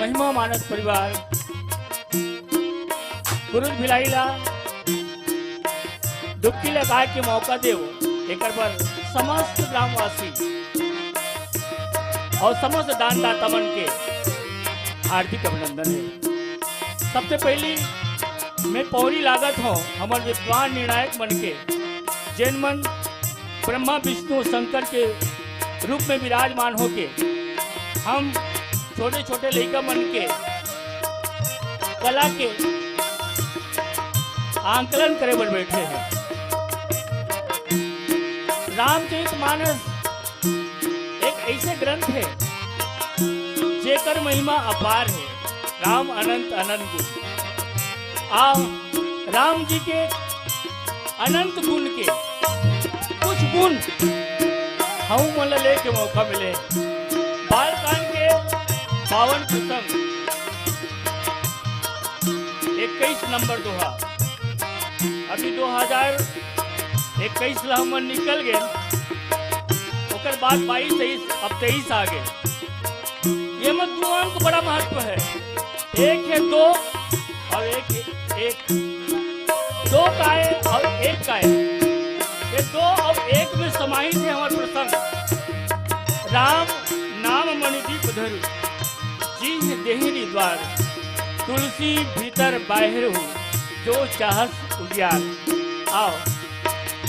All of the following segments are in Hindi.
महिमा मानस परिवार गुरु भिलाईला डुबकी लगाए के मौका देव एक पर समस्त ग्रामवासी और समस्त दानदाता मन के हार्दिक अभिनंदन है। सबसे पहली मैं पौरी लागत हूँ हमारे विद्वान निर्णायक मन के जैन मन ब्रह्मा विष्णु शंकर के रूप में विराजमान होके हम छोटे छोटे लड़का मन के कला के आंकलन करे पर बैठे हैं। रामचरितमानस एक ऐसे ग्रंथ है जेकर महिमा अपार है। राम अनंत अनंत गुण राम जी के अनंत गुण के कुछ गुण हम मन ले के मौका मिले। बालकांड के 52 प्रसंग 21 नंबर दोहा अभी 2021 ला हम निकल गए ओकर बाद 22 23 अब 23 आ गए। ये मत दो अंक बड़ा महत्व है। एक है दो और एक दो का है और एक का है। ये दो और एक में समाहित है हमारे प्रसंग। राम नाम मणिदीप धरु जी देहरी द्वार तुलसी भीतर बाहर हो जो चाहत उजियार। आओ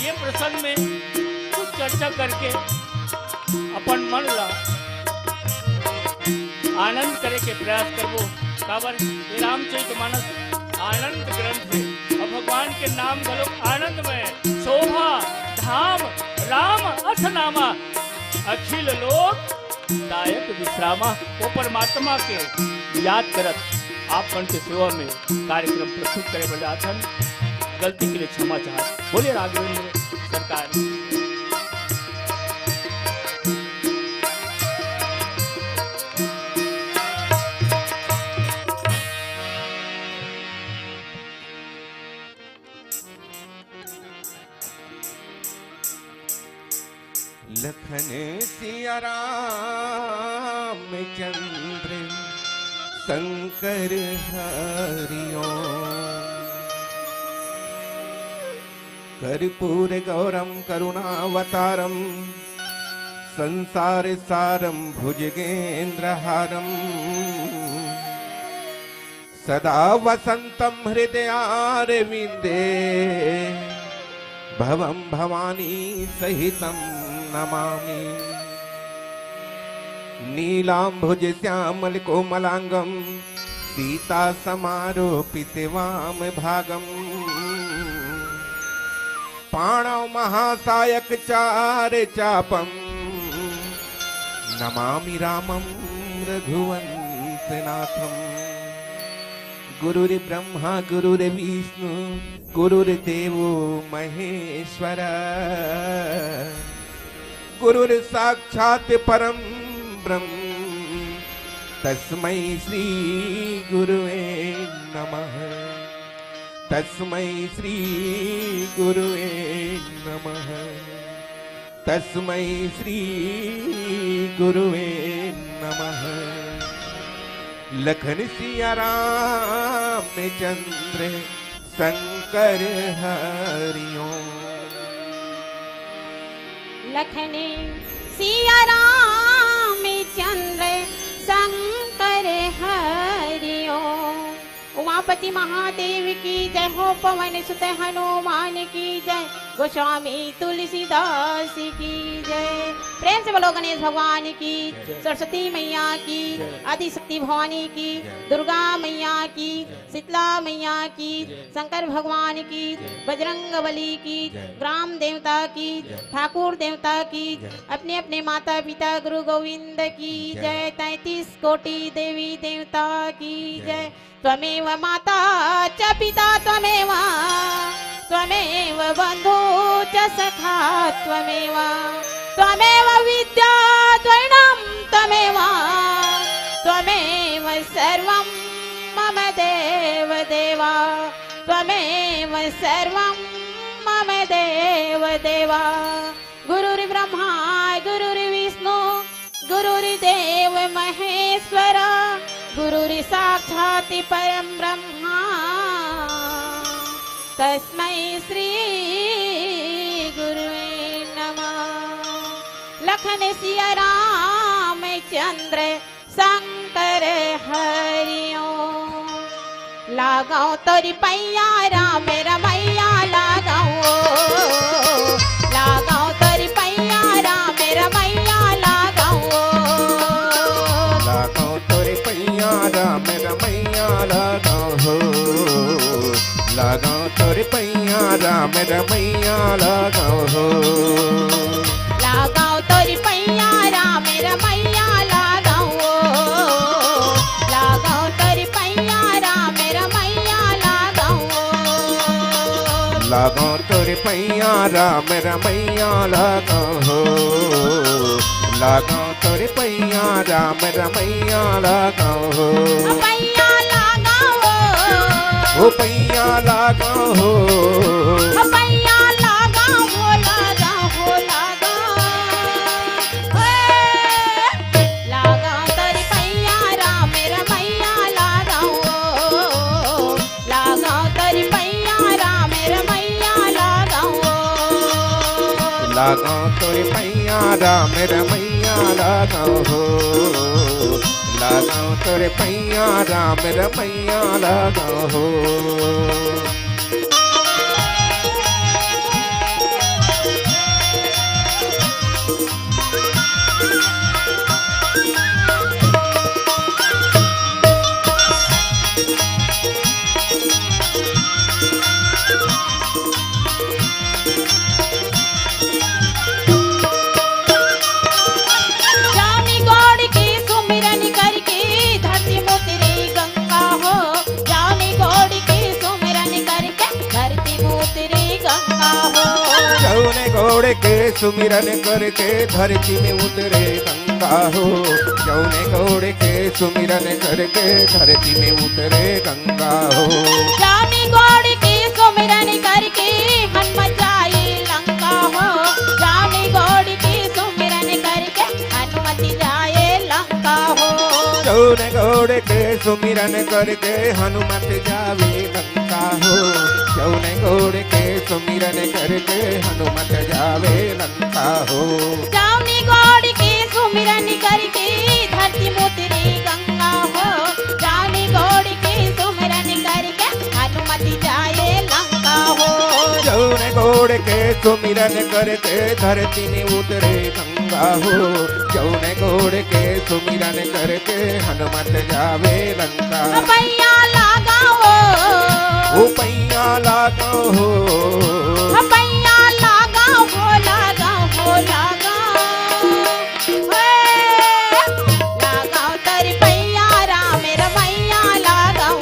ये प्रसंग में कुछ चर्चा करके अपन मन ला आनंद करे के प्रयास करबो। काबर ये रामचरितमानस आनंद ग्रंथ है और भगवान के नाम गलो आनंद में शोभा धाम राम अथनामा अखिल लोक दायक विश्रामा। वो परमात्मा के याद करत आप मन के सेवा में कार्यक्रम प्रस्तुत करे बजाथन गलती के लिए क्षमा चाहत। बोले राघवेंद्र सरकार। लखन सिया राम चंद्र शंकर हरिओ कर्पूर गौरम करुणावतारम संसार सारम भुजगेंद्रहारम सदा वसंतम हृदयारविंदे भवम भवानी सहितम नमामि। नीलांभुज श्यामल कोमलांगम सीता समारोपित वाम भागम पाणव महासायक चार चापम नमामि रामं रघुवंशनाथम। गुरुर्ब्रह्मा गुरुर्विष्णु गुरुर्देवो महेश्वर गुरुर साक्षात परम ब्रह्म तस्मै श्री गुरुवे नमः। तस्मै श्री गुरुवे नमः। तस्मै श्री गुरुवे नमः। लखन सिया राम चंद्र शंकर हरिओ। लखन सिया राम चंद्र शंकर हरिओ। उमापति महादेव की जय हो। पवन सुत हनुमान की जय। गोस्वामी तुलसीदास की जय। प्रेम से बोलो गणेश भगवान की, सरस्वती मैया की, आदिशक्ति भवानी की, दुर्गा मैया की, शीतला मैया की, शंकर भगवान की, बजरंग बली की, ग्राम देवता की, ठाकुर देवता की, अपने अपने माता पिता गुरु गोविंद की जय। 33 कोटि देवी देवता की जय। त्वमेव माता च पिता त्वमेव त्वमेव बंधु च सखा त्वमेव त्वमेव विद्या द्वैणं त्वमेव त्वमेव सर्वं मम देव देवा त्वमेव सर्वं मम देव देवा। गुरुर्ब्रह्मा गुरुर्विष्णु गुरुर्देव महेश्वर गुरुर् साक्षात् परं ब्रह्मा तस्मै श्री गुरुवे नमः। लखन सिया रामचंद्र शंकर हरिओ। लगाओ तोरी पैया राम रमैया लगाओ। लगाओ तोरी पैया राम रमैया लगाओ। लगाओ तोरे पैया राम रमैया लगाओ। लगाओ तोरे पैया राम रमैया लगाओ। लगाओ तोरी पैया राम रमैया लगाओ। लगाओ तोरी पैया राम रमैया लगाओ। लगाओ तोरे पैया राम रमैया लगाओ। लगाओ तोरे पैया राम रमैया लगाओ। पैया लगाओ। ओ पैया लगाओ। पैया लगाओ लगाओ लगाओ। लगाओ तोरी पैया राम रमैया लगाओ। लगाओ तोरी पैया राम रमैया लगाओ। लगाओ तोरे पैया राम रमैया लगाओ। लगाओ तोरे पैया राम रमैया लगाओ। जानी गौड़ की सुमिरन करके धरती मोतरी गंगा हो। जानी गौड़ की सुमिरन करके धरती मोतरी गंगा हो। जौने घोड़े के सुमिरन करके धरती में उतरे गंगा हो। जौने घोड़े के सुमिरन करके धरती में उतरे गंगा हो। जानी गौड़ की सुमिरन करके हनुमत जाए लंका हो। जानी गौड़ की सुमिरन करके हनुमत जाए लंका हो। जौने घोड़े के सुमिरन करके हनुमत जावे लंका हो। जौने घोड़े के सुमिरन करके हनुमत जावे लंका हो। जानी गौड़ की सुमिरन करके धरती मोतरी गंगा हो। जानी गौड़ की सुमिरन करके हनुमत जाए लंका हो। जौने घोड़े के सुमिरन करके धरती में उतरे गंगा हो। जौने घोड़े के सुमिरन करके हनुमत जावे लंका। पैया लगाओ। ओ पैया लगाओ। पैया लगाओ लगाओ लगाओ। लगाओ तोरी पैया राम रमैया लगाओ।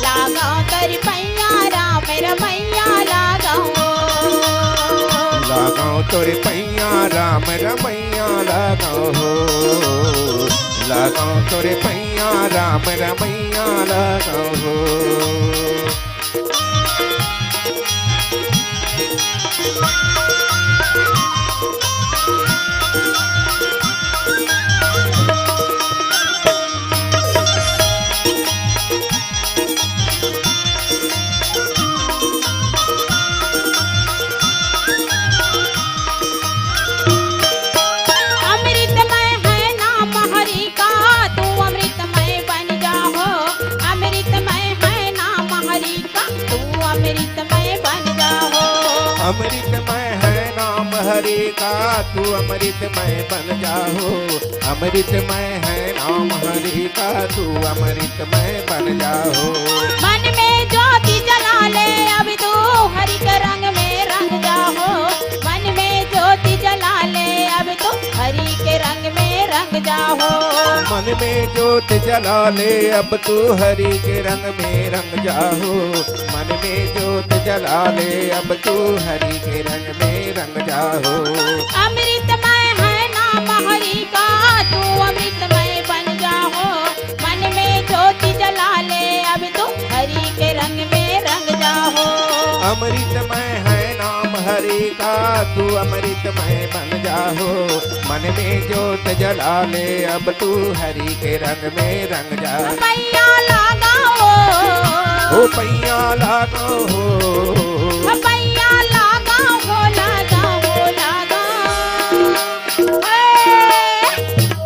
लगाओ तोरी पैया राम रमैया लगाओ। लगाओ तोरे पैया राम रमैया लगाओ। लगाओ तोरे पैया राम रमैया लगाओ। अमृतमय है नाम हरि का तू अमृतमय बन जाओ। अमृतमय है नाम हरि का तू अमृतमय बन जाओ। अमृतमय है नाम हरि का तू अमृतमय बन जाओ। अमृतमय है नाम हरि का तू अमृतमय बन जाओ। मन में ज्योति जला ले अब तू हरि के रंग में रंग जाओ। मन में ज्योति जला ले अब तू हरि के रंग में रंग जाओ। मन में जोत जला ले अब तू हरि के रंग में रंग जाओ। मन में जोत जला ले अब तू हरि के रंग में रंग जाओ। अमृतमय है नाम हरि का तू अमृतमय बन जाओ। मन में ज्योति जला ले अब तू हरि के रंग में रंग जाओ। अमृतमय है नाम हरि का तू अमृतमय बन जाओ। मन में ज्योत जला ले अब तू हरि के रंग में रंग जा। पैया लगाओ, ओ पैया लगाओ हो, पैया लगाओ, लगाओ लगाओ,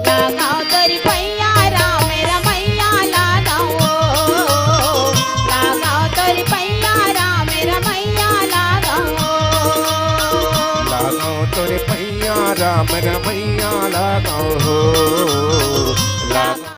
लगाओ तोरी पैया राम रमैया लगाओ, लगाओ तोरी पैया राम रमैया लगाओ, लगाओ तोरे पैया राम रमैया लगाओ हो, लगाओ।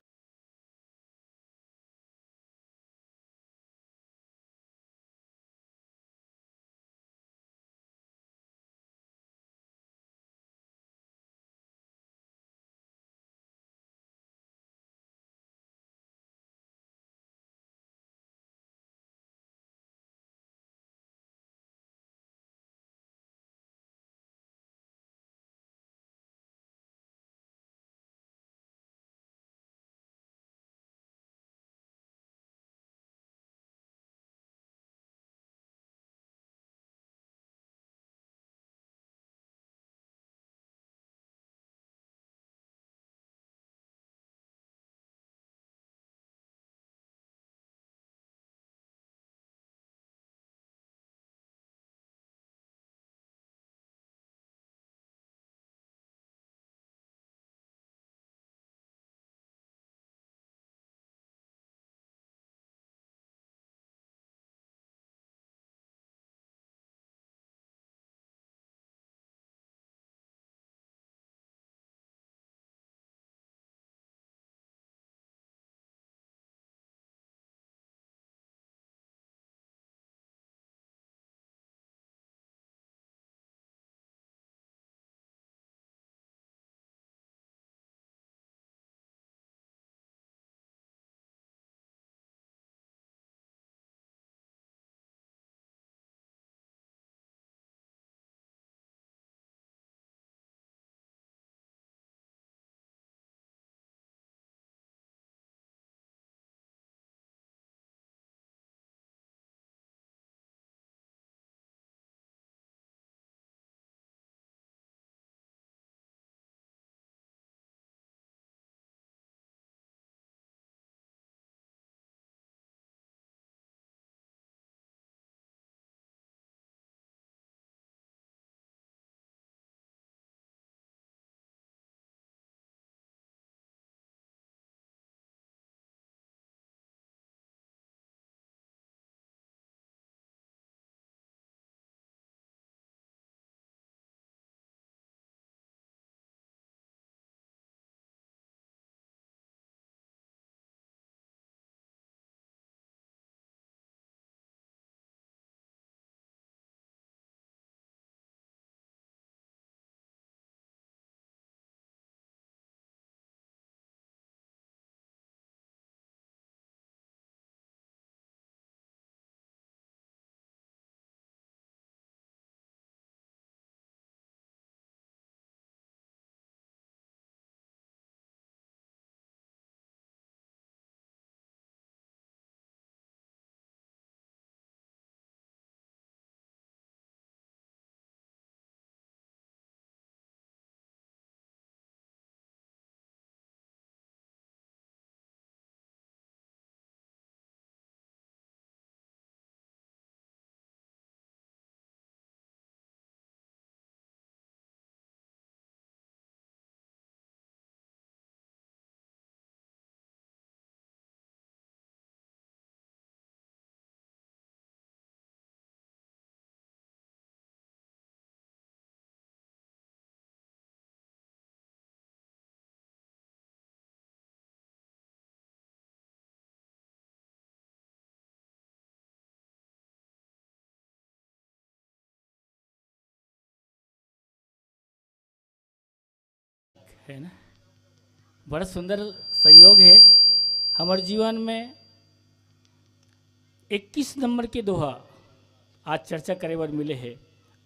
है ना। बड़ा सुंदर संयोग है हमारे जीवन में। 21 नंबर के दोहा आज चर्चा करे बर मिले है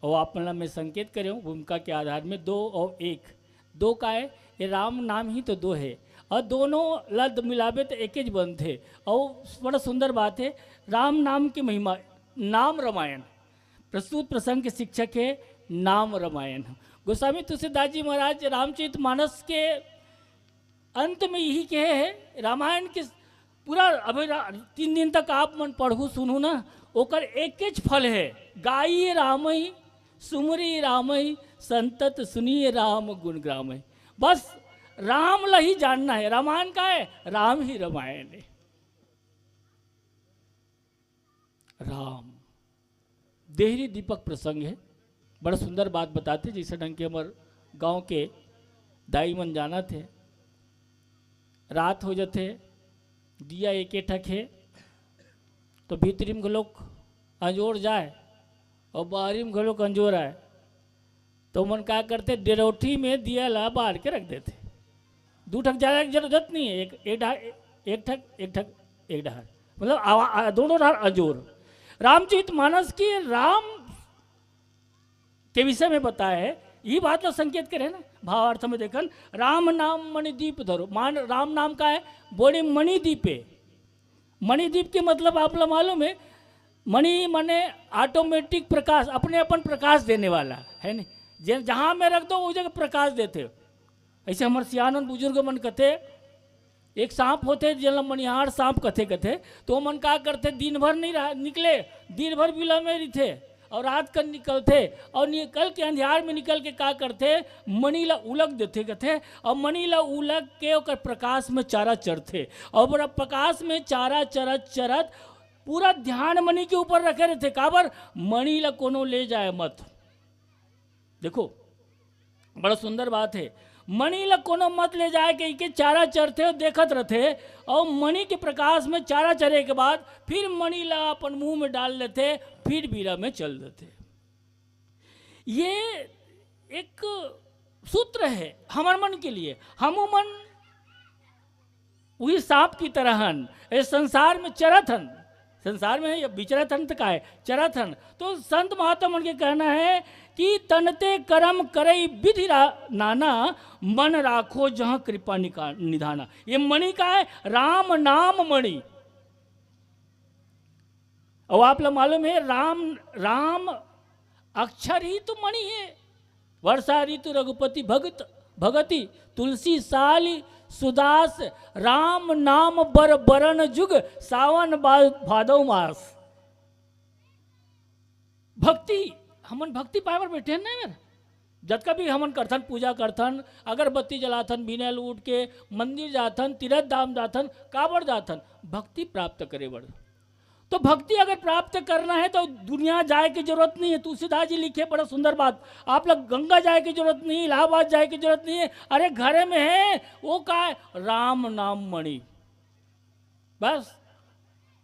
और आप मतलब मैं संकेत करे हूँ भूमिका के आधार में 2 और 1 2 का है। ये राम नाम ही तो 2 है और दोनों लद मिलावे तो एक ही बनते। और बड़ा सुंदर बात है राम नाम की महिमा। नाम रामायण प्रस्तुत प्रसंग के शिक्षक है नाम रामायण। गोस्वामी तुलसीदास जी महाराज रामचरितमानस के अंत में यही कहे है, रामायण के पूरा अभी 3 दिन तक आप मन पढ़ू सुनू ना, ओकर एक फल है, गाइए रामई सुमरी रामई संतत सुनिए राम गुण ग्रामई। बस राम ला ही जानना है, रामायण का है, राम ही रामायण है। राम देहरी दीपक प्रसंग है, बड़ा सुंदर बात बताते, जैसे ढंग के हमारे गांव के दाई मन जाना थे, रात हो जाते दिया एक ठक है तो भीतरी में लोग अंजोर जाए और बाहरी में लोग अंजोर आए, तो मन क्या करते डेरोठी में दिया ला बार के रख देते। 2 ठक ज़्यादा की जरूरत नहीं है, एक ठक एक डहार, मतलब दोनों डहार अंजोर। रामचरितमानस की राम के विषय में बताया है, ये बात तो संकेत करे ना, भावार्थ में देखन राम नाम मणिदीप धरो, राम नाम का है बोले मणिदीप है। मणिदीप के मतलब आप लोग मालूम है, मणि माने ऑटोमेटिक प्रकाश, अपने अपन प्रकाश देने वाला है नहीं, जहाँ में रख दो वो जगह प्रकाश देते। ऐसे हमारे सियानंद बुजुर्ग मन कथे, एक सांप होते जिन मणिहार सांप कथे, तो मन का करते दिन भर नहीं रहा निकले, दिन भर बिला में रहते और रात कर निकलते, और निकल के अंधियार में निकल के का करते मणि ला उलग देते कथे, और मणि ला उलग के ओकर प्रकाश में चारा चढ़ते, और बड़ा प्रकाश में चारा चरत पूरा ध्यान मणि के ऊपर रखे रहते, काबर मणि ला कोनो ले जाए मत। देखो बड़ा सुंदर बात है, मणि ला कोनो मत ले जाए के चारा चरते और देखत रहते, और मणि के प्रकाश में चारा चरे के बाद फिर मणि ला अपन मुंह में डाल लेते, फिर बीरा में चल देते। ये एक सूत्र है हमार मन के लिए, हम मन वही सांप की तरह हन, इस संसार में चरत हन, संसार में विचरत हन का है चरत हन। तो संत महात्मा मन के कहना है कि तनते कर्म करई विधि नाना, मन राखो जहां कृपा निधाना। ये मणि का है राम नाम मणि। और आप लोग मालूम है राम अक्षर ही तो मणि है। वर्षा ऋतु रघुपति भगति तुलसी साली सुदास, राम नाम बर बरन जुग, सावन भादव मास। भक्ति हमन भक्ति पाए पर बैठे हैं ना, जब कभी हमन करथन पूजा करथन, अगरबत्ती जलाथन, बिना उठ के मंदिर जाथन, तीर्थ धाम जाथन, काबर जाथन, भक्ति प्राप्त करे बड़। तो भक्ति अगर प्राप्त करना है तो दुनिया जाए की जरूरत नहीं है। तुलसीदास जी लिखे बड़ा सुंदर बात, आप लोग गंगा जाए की जरूरत नहीं, इलाहाबाद जाए की जरूरत नहीं है, अरे घरे में है वो का है राम नाम मणि। बस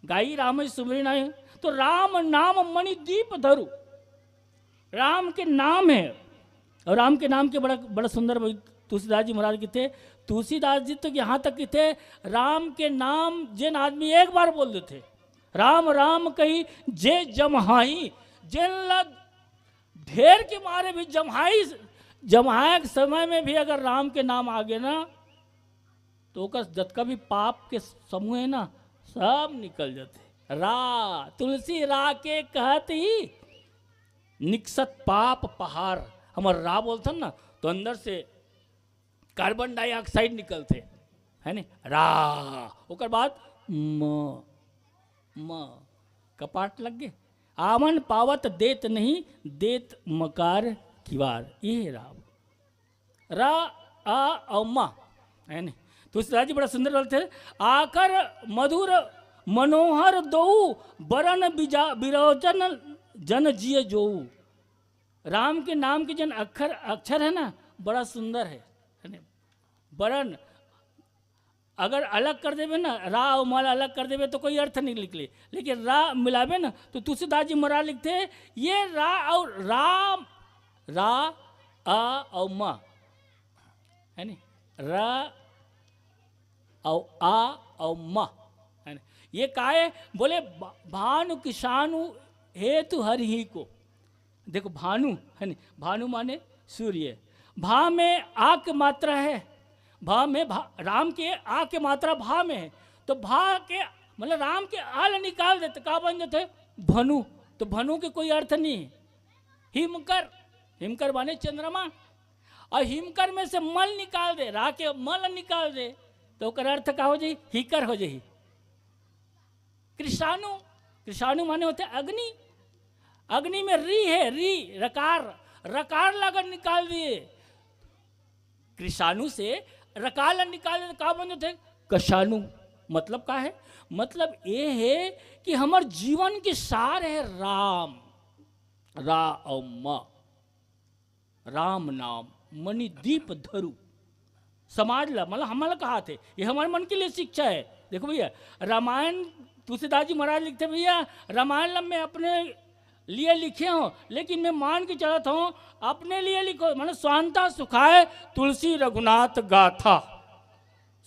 गाई राम सुमरी नहीं, तो राम नाम मणि दीप धरु, राम के नाम है। और राम के नाम के बड़ा सुंदर तुलसीदास जी महाराज के थे। तुलसीदास जी तो यहाँ तक के थे, राम के नाम जिन आदमी एक बार बोल देते, राम राम कही जे जमहाई, जिन लग ढेर के मारे भी जमहाए के समय में भी अगर राम के नाम आ गए ना, तो जतका भी पाप के समूह है ना सब निकल जाते। तुलसी रा के कहत ही निकसत पाप पहाड़। हमारे रा बोलते ना तो अंदर से कार्बन डाइऑक्साइड निकलते है ना, रा ओकर बाद म कपाट लग गए, आमन पावत देत नहीं, देत मकार किवार। ये राम रा आ और मा है ना। तुलसीदास जी बड़ा सुंदर बोलते हैं, आकर मधुर मनोहर दो बरन बिरोचन जन जिय जो। राम के नाम के जन अक्षर है ना बड़ा सुंदर है ना। बरन अगर अलग कर देवे ना, रा और माला अलग कर देवे तो कोई अर्थ नहीं निकले, लेकिन रा मिलावे ना तो तुलसीदास जी महाराज लिखते हैं ये रा और राम, रा आ और मा है ना, रा और आ और मा है ना। ये का है बोले भानु किसानु हेतु हरि ही को। देखो भानु है ना, भानु माने सूर्य, भा में आ की मात्रा है, भा में राम के आ के मात्रा भा में है, तो भा के मतलब राम के आल निकाल देते का बन जाते भनु। तो भनु के कोई अर्थ नहीं है। हिमकर हिमकर माने चंद्रमा, और हिमकर में से मल निकाल दे, रा के मल निकाल दे तो ओकर अर्थ का हो जाई, हिकर हो जाई। कृषाणु, कृषाणु माने होते अग्नि, अग्नि में री है, री रकार, रकार लगा निकाल दिए, कृषाणु से रकार निकाल दिए, का बन जाते कषाणु। मतलब का है, मतलब ये है कि हमार जीवन के सार है राम, रा और म, राम नाम मणि दीप धरु, समाज ला मतलब हमारा कहा थे, ये हमारे मन के लिए शिक्षा है। देखो भैया रामायण तुलसीदास जी महाराज लिखते भैया, रामायण मैं अपने लिए लिखे हूँ, लेकिन मैं मान के चलता हूँ अपने लिए लिखो, मतलब स्वांता सुखाए तुलसी रघुनाथ गाथा,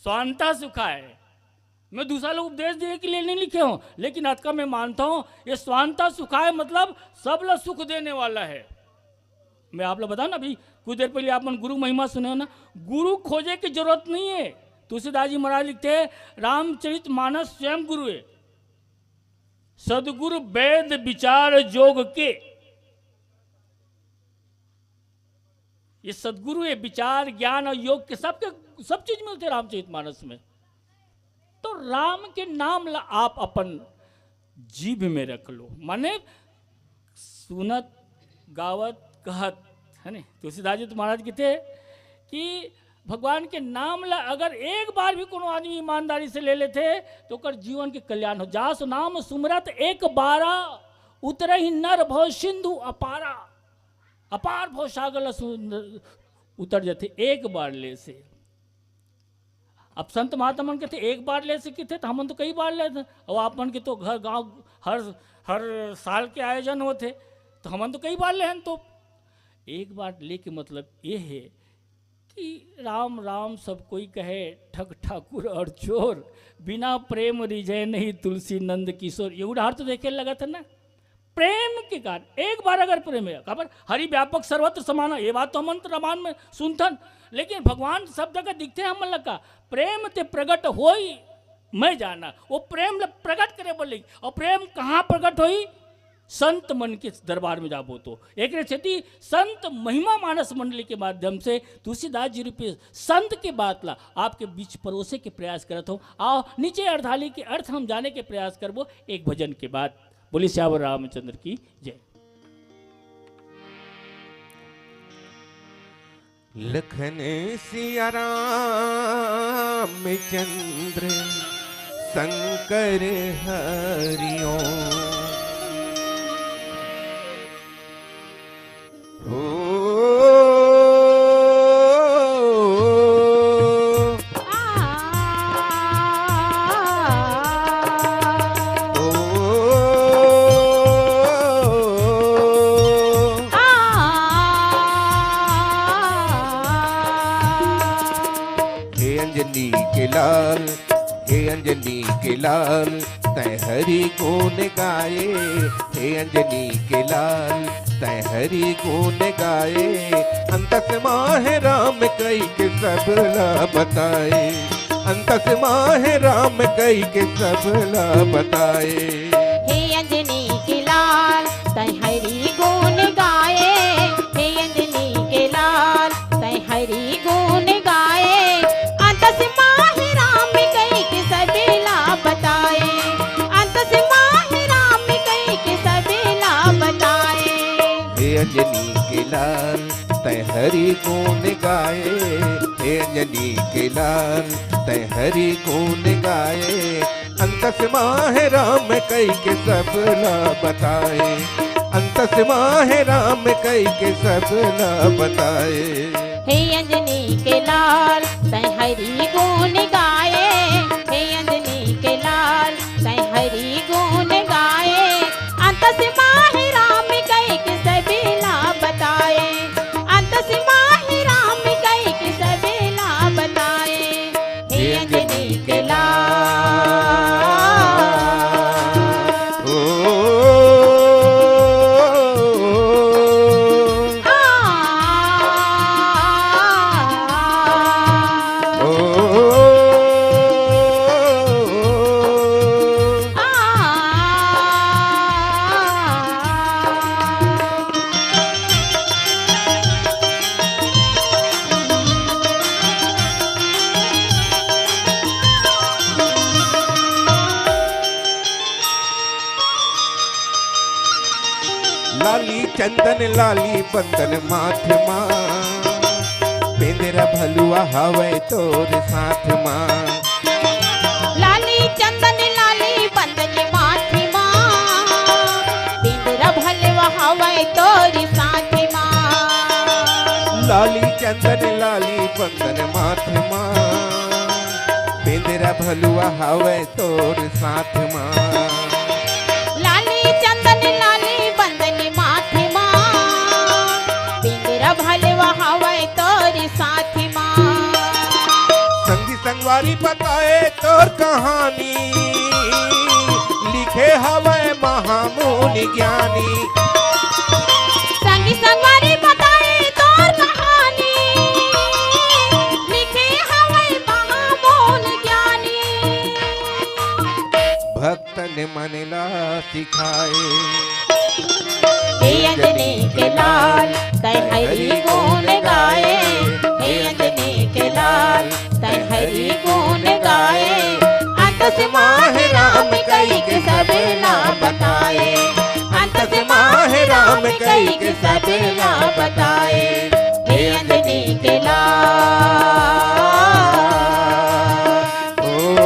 स्वांता सुखाए। मैं दूसरा लोग उपदेश देने के लिए नहीं लिखे हूँ, लेकिन आज का मैं मानता हूँ ये स्वांता सुखाए मतलब सब लोग सुख देने वाला है। मैं आप लोग बताओ ना, अभी कुछ देर पहले आप मन गुरु महिमा सुने हो ना, गुरु खोजे की जरूरत नहीं है। तुलसीदास जी महाराज लिखते हैं रामचरित मानस स्वयं गुरु है, सदगुरु वेद विचार जोग के, ये सदगुरु है, विचार ज्ञान और योग के सब चीज मिलते हैं रामचरित मानस में। तो राम के नाम ला आप अपन जीभ में रख लो, माने सुनत गावत कहत है ना। तुलसीदास जी महाराज कहते कि भगवान के नाम ला अगर एक बार भी कोनो आदमी ईमानदारी से ले लेते तो कर जीवन के कल्याण हो। जासु नाम सुमरत एक बारा उतर ही नर भव सिंधु अपारा, अपार भव सागर उतर जाते एक बार ले से। अब संत महात्मा मन कहते एक बार ले से कहते, तो हम तो कई बार लेते, और आप मन के तो घर गांव हर साल के आयोजन होते, तो हम तो कई बार ले हैं। तो एक बार ले के मतलब ये है कि राम राम सब कोई कहे, ठग ठाकुर और चोर, बिना प्रेम रिझे नहीं तुलसी नंद किशोर। ये उदाहरण तो देखे लगा था ना, प्रेम के कारण एक बार अगर प्रेम है, खबर हरि व्यापक सर्वत्र समाना, ये बात तो हम रामायण में सुनथन, लेकिन भगवान सब जगह दिखते हैं। हम का प्रेम ते प्रकट होई मैं जाना, वो प्रेम प्रकट करे बोले, और प्रेम कहाँ प्रकट होई, संत मन के दरबार में जाबो। तो एक क्षति संत महिमा मानस मंडली के माध्यम से तुलसीदास जी रूपी संत के बात ला आपके बीच परोसे के प्रयास करत हूँ। आओ नीचे अर्धाली के अर्थ हम जाने के प्रयास करबो एक भजन के बाद। बोली श्यावर रामचंद्र की जय। लखन सिया रामचंद्र शंकर हरिओ, अंजनी के लाल तय हरि गुण गाए, हे अंजनी के लाल तय हरि गुण गाए, अंतस माहे राम कई के सब ला बताए, अंतस माहे राम कई के सब ला बताए। हे अंजनी के लाल तय हरि गुण गाए, हे अंजनी के लाल तय हरि गुण गाए, अंतस माहे राम कई के सब ला बताए, अंतस माहे राम कई के सब ला बताए। हे अंजनी के लाल तय हरि गुण गाए, हे अंजनी के लाल तय हरि गुण गाए, अंतस माहे राम कई के सब ला बताए, अंतस माहे राम कई के सब ला बताए। हे अंजनी के लाल तय हरि गुण गाए, हे अंजनी के लाल तय हरि गुण गाए, अंतस माहे राम कई के सब ला बताए, अंतस माहे राम कई के सब ला बताए। हे अंजनी के लाल ओ लाली चंदन लाली बंदन माथ माँ पेंदरा भलुआ हवे तोर साथ माँ लाली चंदन लाली बंदन माथी माँ बिंदरा भलवा हवै तोरी साथी माँ लाली चंदन लाली बंदन माथ माँ पेंदरा भलुआ हवे तोर साथ माँ लाली चंदन लाली बंदन माथी माँ बिंदरा भलवा हवै तोरी साथी माँ संगी संगवारी बताए तोर कहानी लिखे हवे महामुनि ज्ञानी संगी संगवारी बताए तोर कहानी लिखे हवै महामोन ज्ञानी भक्तन मनला सिखाए हे अंजनी के लाल तै हरि गुण गाए हे अंजनी के लाल तै हरि गुण गाए अंत से माह राम कई के सबे ना बताए अंत से माह राम कई के सबे ना बताए हे अंजनी के लाल ओ ओ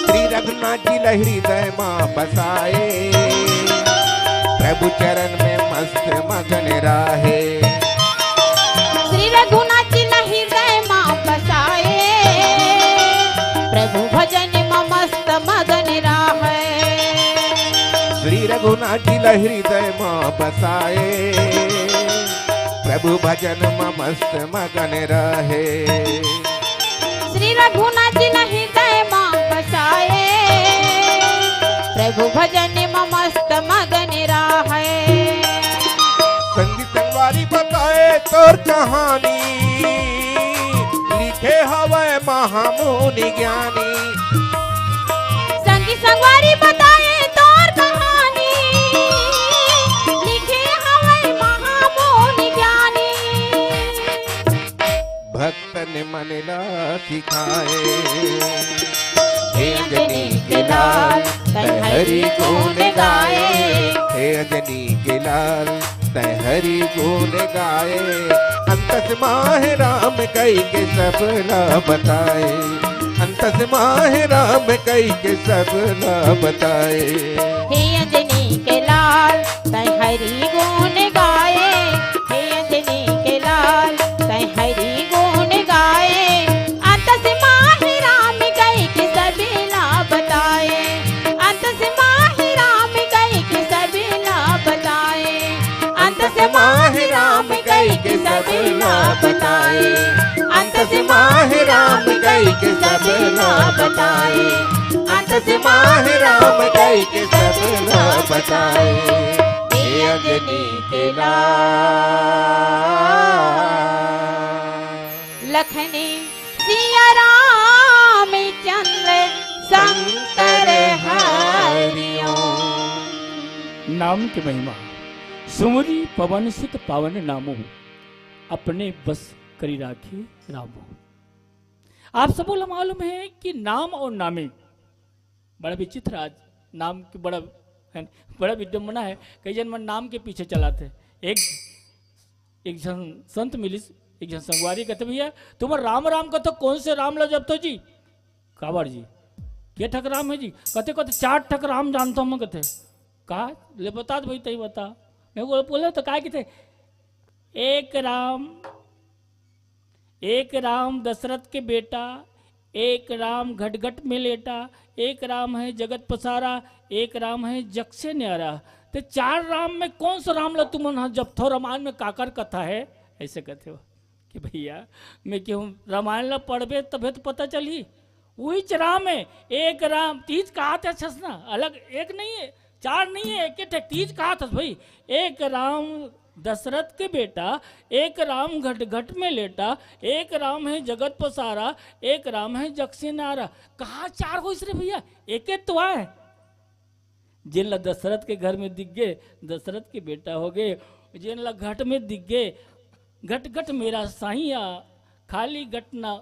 श्री रघुनाथ जी हृदय माँ बसाए प्रभु चरण में मस्त मगन राहे श्री रघुनाथ जी हृदय माँ बसाए प्रभु भजन में मस्त मगन राहे श्री रघुनाथ जी हृदय माँ बसाए प्रभु भजन में मस्त मगन रहे श्री रघुनाथ जी हृदय माँ बसाए प्रभु भजन में मस्त मगन राहे संगी संगवारी बताए तोर कहानी लिखे हवे महामुनि ज्ञानी संगी संगवारी बताए तोर कहानी लिखे हवै महामोन ज्ञानी भक्तन मनला सिखाए हे अंजनी के लाल तै हरि गुण गाए हे अंजनी के लाल तै हरि गुण गाए अंतस माह राम कई के सब ला बताए अंतस माह राम कई के सब ला बताए हे अंजनी के लाल तै हरि गुण गाए हे अंजनी के लाल तै हरि गुण गाए अंत से माहि राम कई के सभी ला बताए अंत से माहि राम कई के सभी ला बताए अंत से माहि राम कई के सभी ला बताए अंत से माहि राम कई के सभी ला बताए अंत से माहि राम कई के सब ला बताए हे अंजनी के लाल लखनी सिया राम चंद्र शंकर हरिओ नाम की महिमा सुमरी पवन सित पावन नामो अपने बस करी राखे रामो। आप सबको मालूम है कि नाम और नामे बड़ा विचित्र आज नाम की बड़ा विडम्बना है। कई जन मन नाम के पीछे चलाते। एक जन संत मिली, एक जन संगवारी कहते भैया तुम राम राम कहते कौन से राम ला जब तो जी काबर जी के ठक राम है जी कहते कहते 4 ठक राम जानता हूँ मैं कहते कहा ले बता दे भाई तही बता। मैं बोले तो क्या कहते एक राम दशरथ के बेटा, एक राम घटघट में लेटा, एक राम है जगत पसारा, एक राम है जग से न्यारा। तो 4 राम में कौन सा राम ला तुम जब थो रामायण में काकर कथा है ऐसे कहते हो कि भैया मैं क्यों रामायण ला पढ़बे तबे तो पता चली वही राम है। एक राम तीज कहा था छसना अलग एक नहीं है चार नहीं है, एक एक तीज कहा था भाई। एक राम दशरथ के बेटा, एक राम घट घट में लेटा, एक राम है जगत पसारा, एक राम है जग से नारा। कहा चार हो इसरे भैया, एक एक तो आए। जिनला दशरथ के घर में दिख गए, दशरथ के बेटा हो गए। जिनला घट में दिख गए, घट घट मेरा साइया, खाली घट ना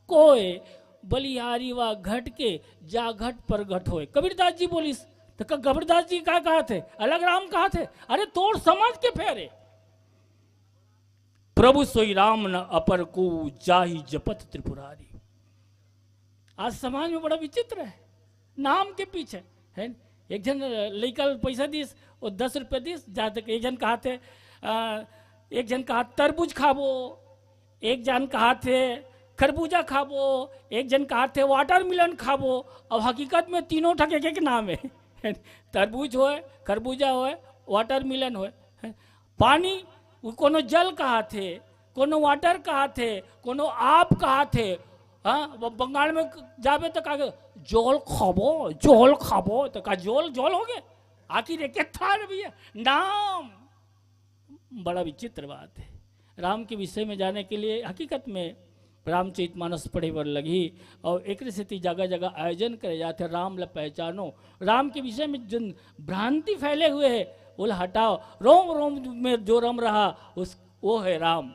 कोय, बलिहारी वा घट के जा घट पर घट होए। कबीरदास जी बोलिस तो कबीरदास जी क्या कहा थे, अलग राम कहा थे। अरे तोड़ समझ के फेरे, प्रभु सोई राम न अपर को जाहि जपत त्रिपुरारी। आज समाज में बड़ा विचित्र है, नाम के पीछे है। एक जन लेकर पैसा दीस और 10 रुपये दीस, जहाँ तक एक जन कहा थे एक जन कहा तरबूज खाबो, एक जन कहा थे खरबूजा खाबो, एक जन कहा थे वाटरमेलन खाबो। अब हकीकत में तीनों ठक एक एक नाम है। तरबूज होए, खरबूजा होए, वाटरमेलन होए। पानी कोनो जल कहा थे, कोनो वाटर कहा थे, कोनो आप कहा थे। हाँ बंगाल में जाबे तो कहा जोल खाबो, जोल खाबो, तो कहा जोल जोल हो गए। आखिर एक था भैया नाम। बड़ा विचित्र बात है। राम के विषय में जाने के लिए हकीकत में रामचरितमानस पढ़े बर लगी और एक से जगह जगह आयोजन करे जाते। राम ल पहचानो, राम के विषय में जिन भ्रांति फैले हुए है वो हटाओ। रोम रोम में जो रम रहा उस वो है राम।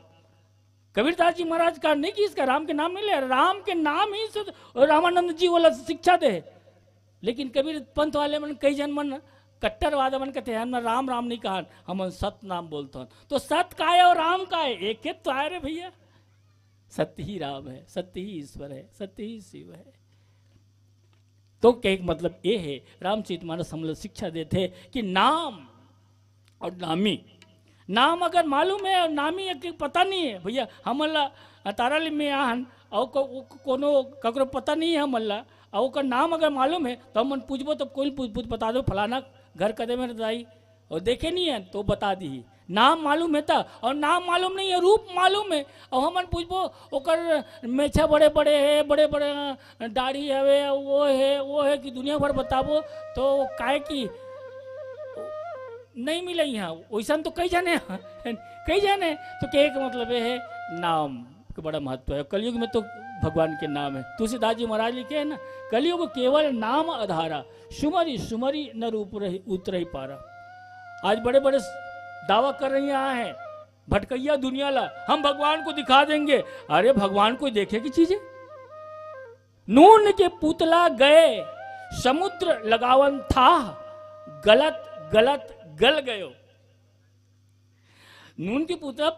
कबीरदास जी महाराज का नहीं कि इसका राम के नाम नहीं ले, राम के नाम ही से रामानंद जी वाला शिक्षा दे। लेकिन कबीर पंथ वाले मन कई जन मन कट्टरवाद मन कहते हैं हम राम राम नहीं कहा, हम सत नाम बोलते हैं। तो सत का है और राम का है, एक तो आए रे भैया। सत्य ही राम है, सत्य ही ईश्वर है, सत्य ही शिव है। तो क्या मतलब ये है, रामचरितमानस हम लोग शिक्षा देते कि नाम और नामी, नाम अगर मालूम है और नामी पता नहीं है भैया। हमला ताराली में आन और कोनो ककरो पता नहीं है हमला, और का नाम अगर मालूम है तो हम पूछबो तो कोई पूछ बता दो फलाना घर कदे में दाई, और देखे नहीं है तो बता दी। नाम मालूम है था और नाम मालूम नहीं है, रूप मालूम है और हमन पूछबो ओकर मेछा बड़े बड़े है, बड़े बड़े दाढ़ी हवे, वो है कि दुनिया भर बताबो तो काहे की नहीं मिले यहाँ। वैसा तो कई जाने तो क्या एक मतलब ये है नाम का बड़ा महत्व है। कलयुग में तो भगवान के नाम है। तुलसीदास जी महाराज लिखे है ना, कलयुग केवल नाम आधारा, सुमरी सुमरी न रूप रही उतर ही पारा। आज बड़े बड़े दावा कर रही हैं भटकैया दुनिया ला, हम भगवान को दिखा देंगे। अरे भगवान को देखे की चीजें। नून के पुतला गए समुद्र लगावन था, गलत गलत गल गयो। नून की पुतला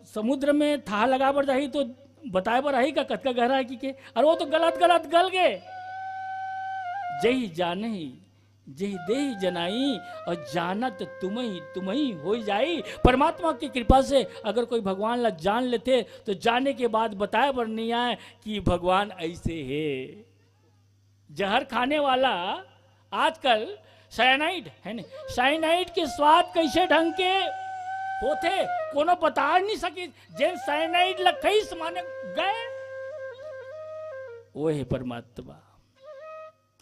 समुद्र में था लगा पर जाही तो बताए पर आई का कतका गहरा है कि अरे वो तो गलत गलत गल गए। जही जाने जही देही जनाई और जानत तुम ही हो जाई। परमात्मा की कृपा से अगर कोई भगवान ला जान लेते तो जाने के बाद बताए पर नहीं आए कि भगवान ऐसे है। जहर खाने वाला आजकल साइनाइड है ना, साइनाइड के स्वाद कैसे ढंग के होते कोनो बता नहीं सके। जेन साइनाइड ला कई माने गए वो है परमात्मा।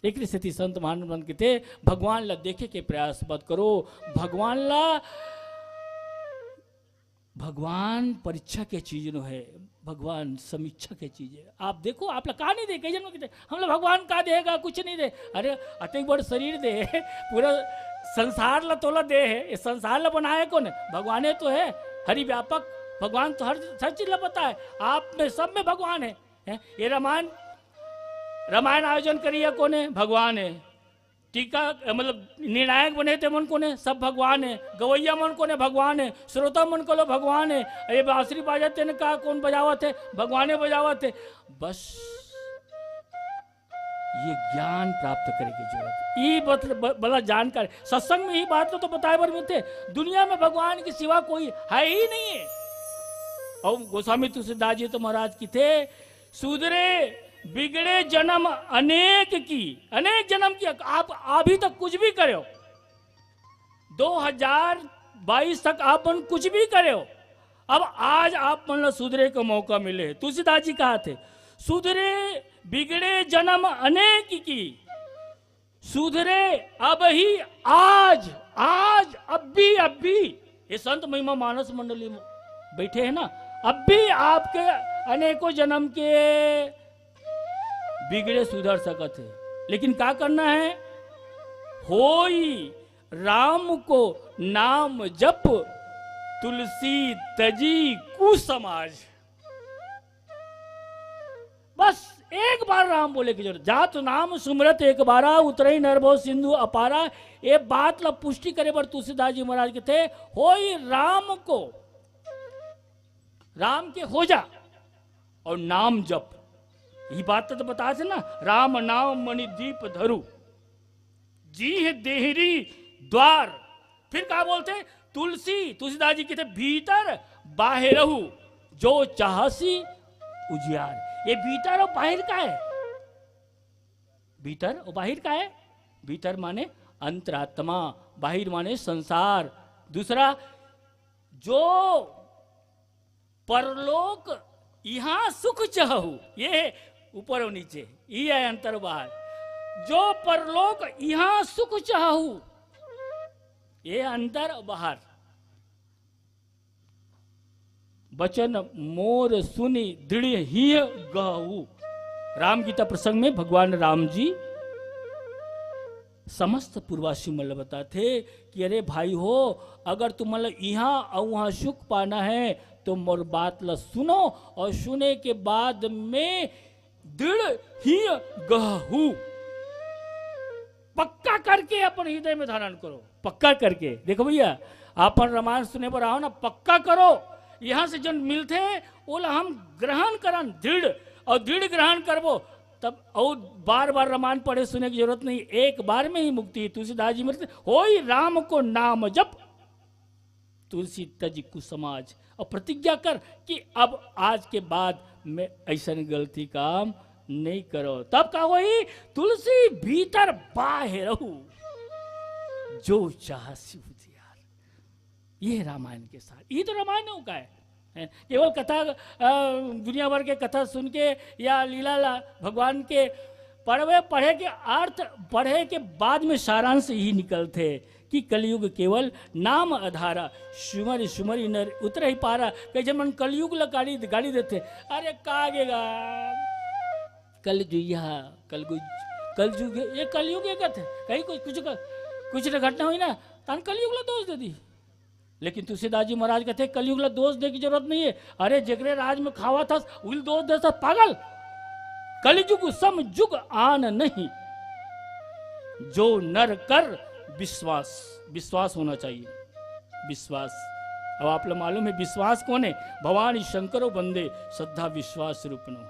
एक स्थिति संत महान के थे, भगवान ला देखे के प्रयास मत करो। भगवान परीक्षा के चीज नो है, भगवान समीक्षा के चीज है। आप देखो आप लोग कहा नहीं दे, कई जन हम लोग भगवान का देगा कुछ नहीं दे। अरे अतिक बड़ शरीर दे, पूरा संसार ला तोला दे है। इस संसार ला बनाए कौन है? भगवान तो है, हरि व्यापक भगवान तो हर चीज ला पता है। आप में सब में भगवान है। ये रामायण आयोजन करिए कौन है? भगवान है। टीका मतलब निर्णायक बने थे मन कोने, सब भगवान है। गवैया मन कोने, भगवान है। श्रोता मन को लो, भगवान है। ये बांसुरी बाजाते ने कहा कौन बजावत है? भगवाने बजावत है। बस ये ज्ञान प्राप्त करे की जरूरत, ये बड़ा जानकारी। सत्संग में ही बात तो बताए बर मिलते। दुनिया में भगवान के सिवा कोई है ही नहीं है। और गोस्वामी तुलसीदास जी तो महाराज की थे, सुधरे बिगड़े जन्म अनेक जन्म की। आप अभी तक कुछ भी करे हो, 2022 तक आप मन कुछ भी करे हो, अब आज आप मन सुधरे का मौका मिले। तुलसीदास जी कहा थे, सुधरे बिगड़े जन्म अनेक की, सुधरे अब ही आज, आज अब भी ये संत महिमा मानस मंडली में बैठे हैं ना, अब भी आपके अनेकों जन्म के बिगड़े सुधर सकते है। लेकिन क्या करना है? होई राम को नाम जप, तुलसी तजी कुसमाज। बस एक बार राम बोले की जरूरत। जात नाम सुमरत एक बारा, उतरई नरभो सिंधु अपारा। ये बात ला पुष्टि करे पर तुलसीदास जी महाराज के थे, होई राम को, राम के हो जा और नाम जप। ये बात तो बता थे ना, राम नाम मणि दीप धरु, जी है देहरी द्वार। फिर क्या बोलते? तुलसीदास जी के थे, भीतर बाहरहु जो चाहसी उजियार। ये भीतर और बाहर का है, भीतर और बाहर का है। भीतर माने अंतरात्मा, बाहर माने संसार। दूसरा, जो परलोक यहां सुख चाहू, ये ऊपर और नीचे, ये है अंतर बाहर। जो परलोक यहां सुख चाहू, ये अंतर और बाहर। वचन मोर सुनी दृढ़ ही गहू। राम गीता प्रसंग में भगवान राम जी समस्त पूर्वासी मतलब बताते कि अरे भाई हो, अगर तुम मतलब यहाँ और वहाँ सुख पाना है तो मोर बात ला सुनो, और सुने के बाद में दृढ़ ही गहू, पक्का करके अपन हृदय में धारण करो। पक्का करके देखो भैया, अपन रामायण सुने पर आओ ना, पक्का करो। यहां से जो मिलते हैं वो हम ग्रहण करन दृढ़, और दृढ़ ग्रहण करबो तब और बार बार रामायण पढ़े सुने की जरूरत नहीं, एक बार में ही मुक्ति। तुलसीदास जी मरते, होई राम को नाम जप, तुलसी तज कुसमाज। और प्रतिज्ञा कर कि अब आज के बाद मैं ऐसा गलती काम नहीं करो। तब का वही तुलसी भीतर बाहरहु जो चाहसी उजियार। ये रामायण के साथ, ये तो रामायण का है। केवल कथा दुनिया भर के कथा सुन के या लीला भगवान के पढ़े के अर्थ पढ़े के बाद में सारांश ही निकलते कि कलयुग केवल नाम आधारा, सुमर सुमरी नर उतर ही पारा। कई जमन कलयुग ला गाड़ी देते, अरे कागेगा कलजुया कलयुग, ये कलयुग ये कहते कहीं कुछ घटना हुई ना तन कलयुग ला दोष दे दी। लेकिन तुलसीदास जी महाराज कहते कलयुग ला दोष दे की जरूरत नहीं है। अरे जगरे राज में खावा था उल दोष दे, पागल। कलयुग सम जुग आन नहीं, जो नर कर विश्वास होना चाहिए, विश्वास। अब आप लोग मालूम है विश्वास कौन है? भवानी शंकरो बंदे श्रद्धा विश्वास रूपनो।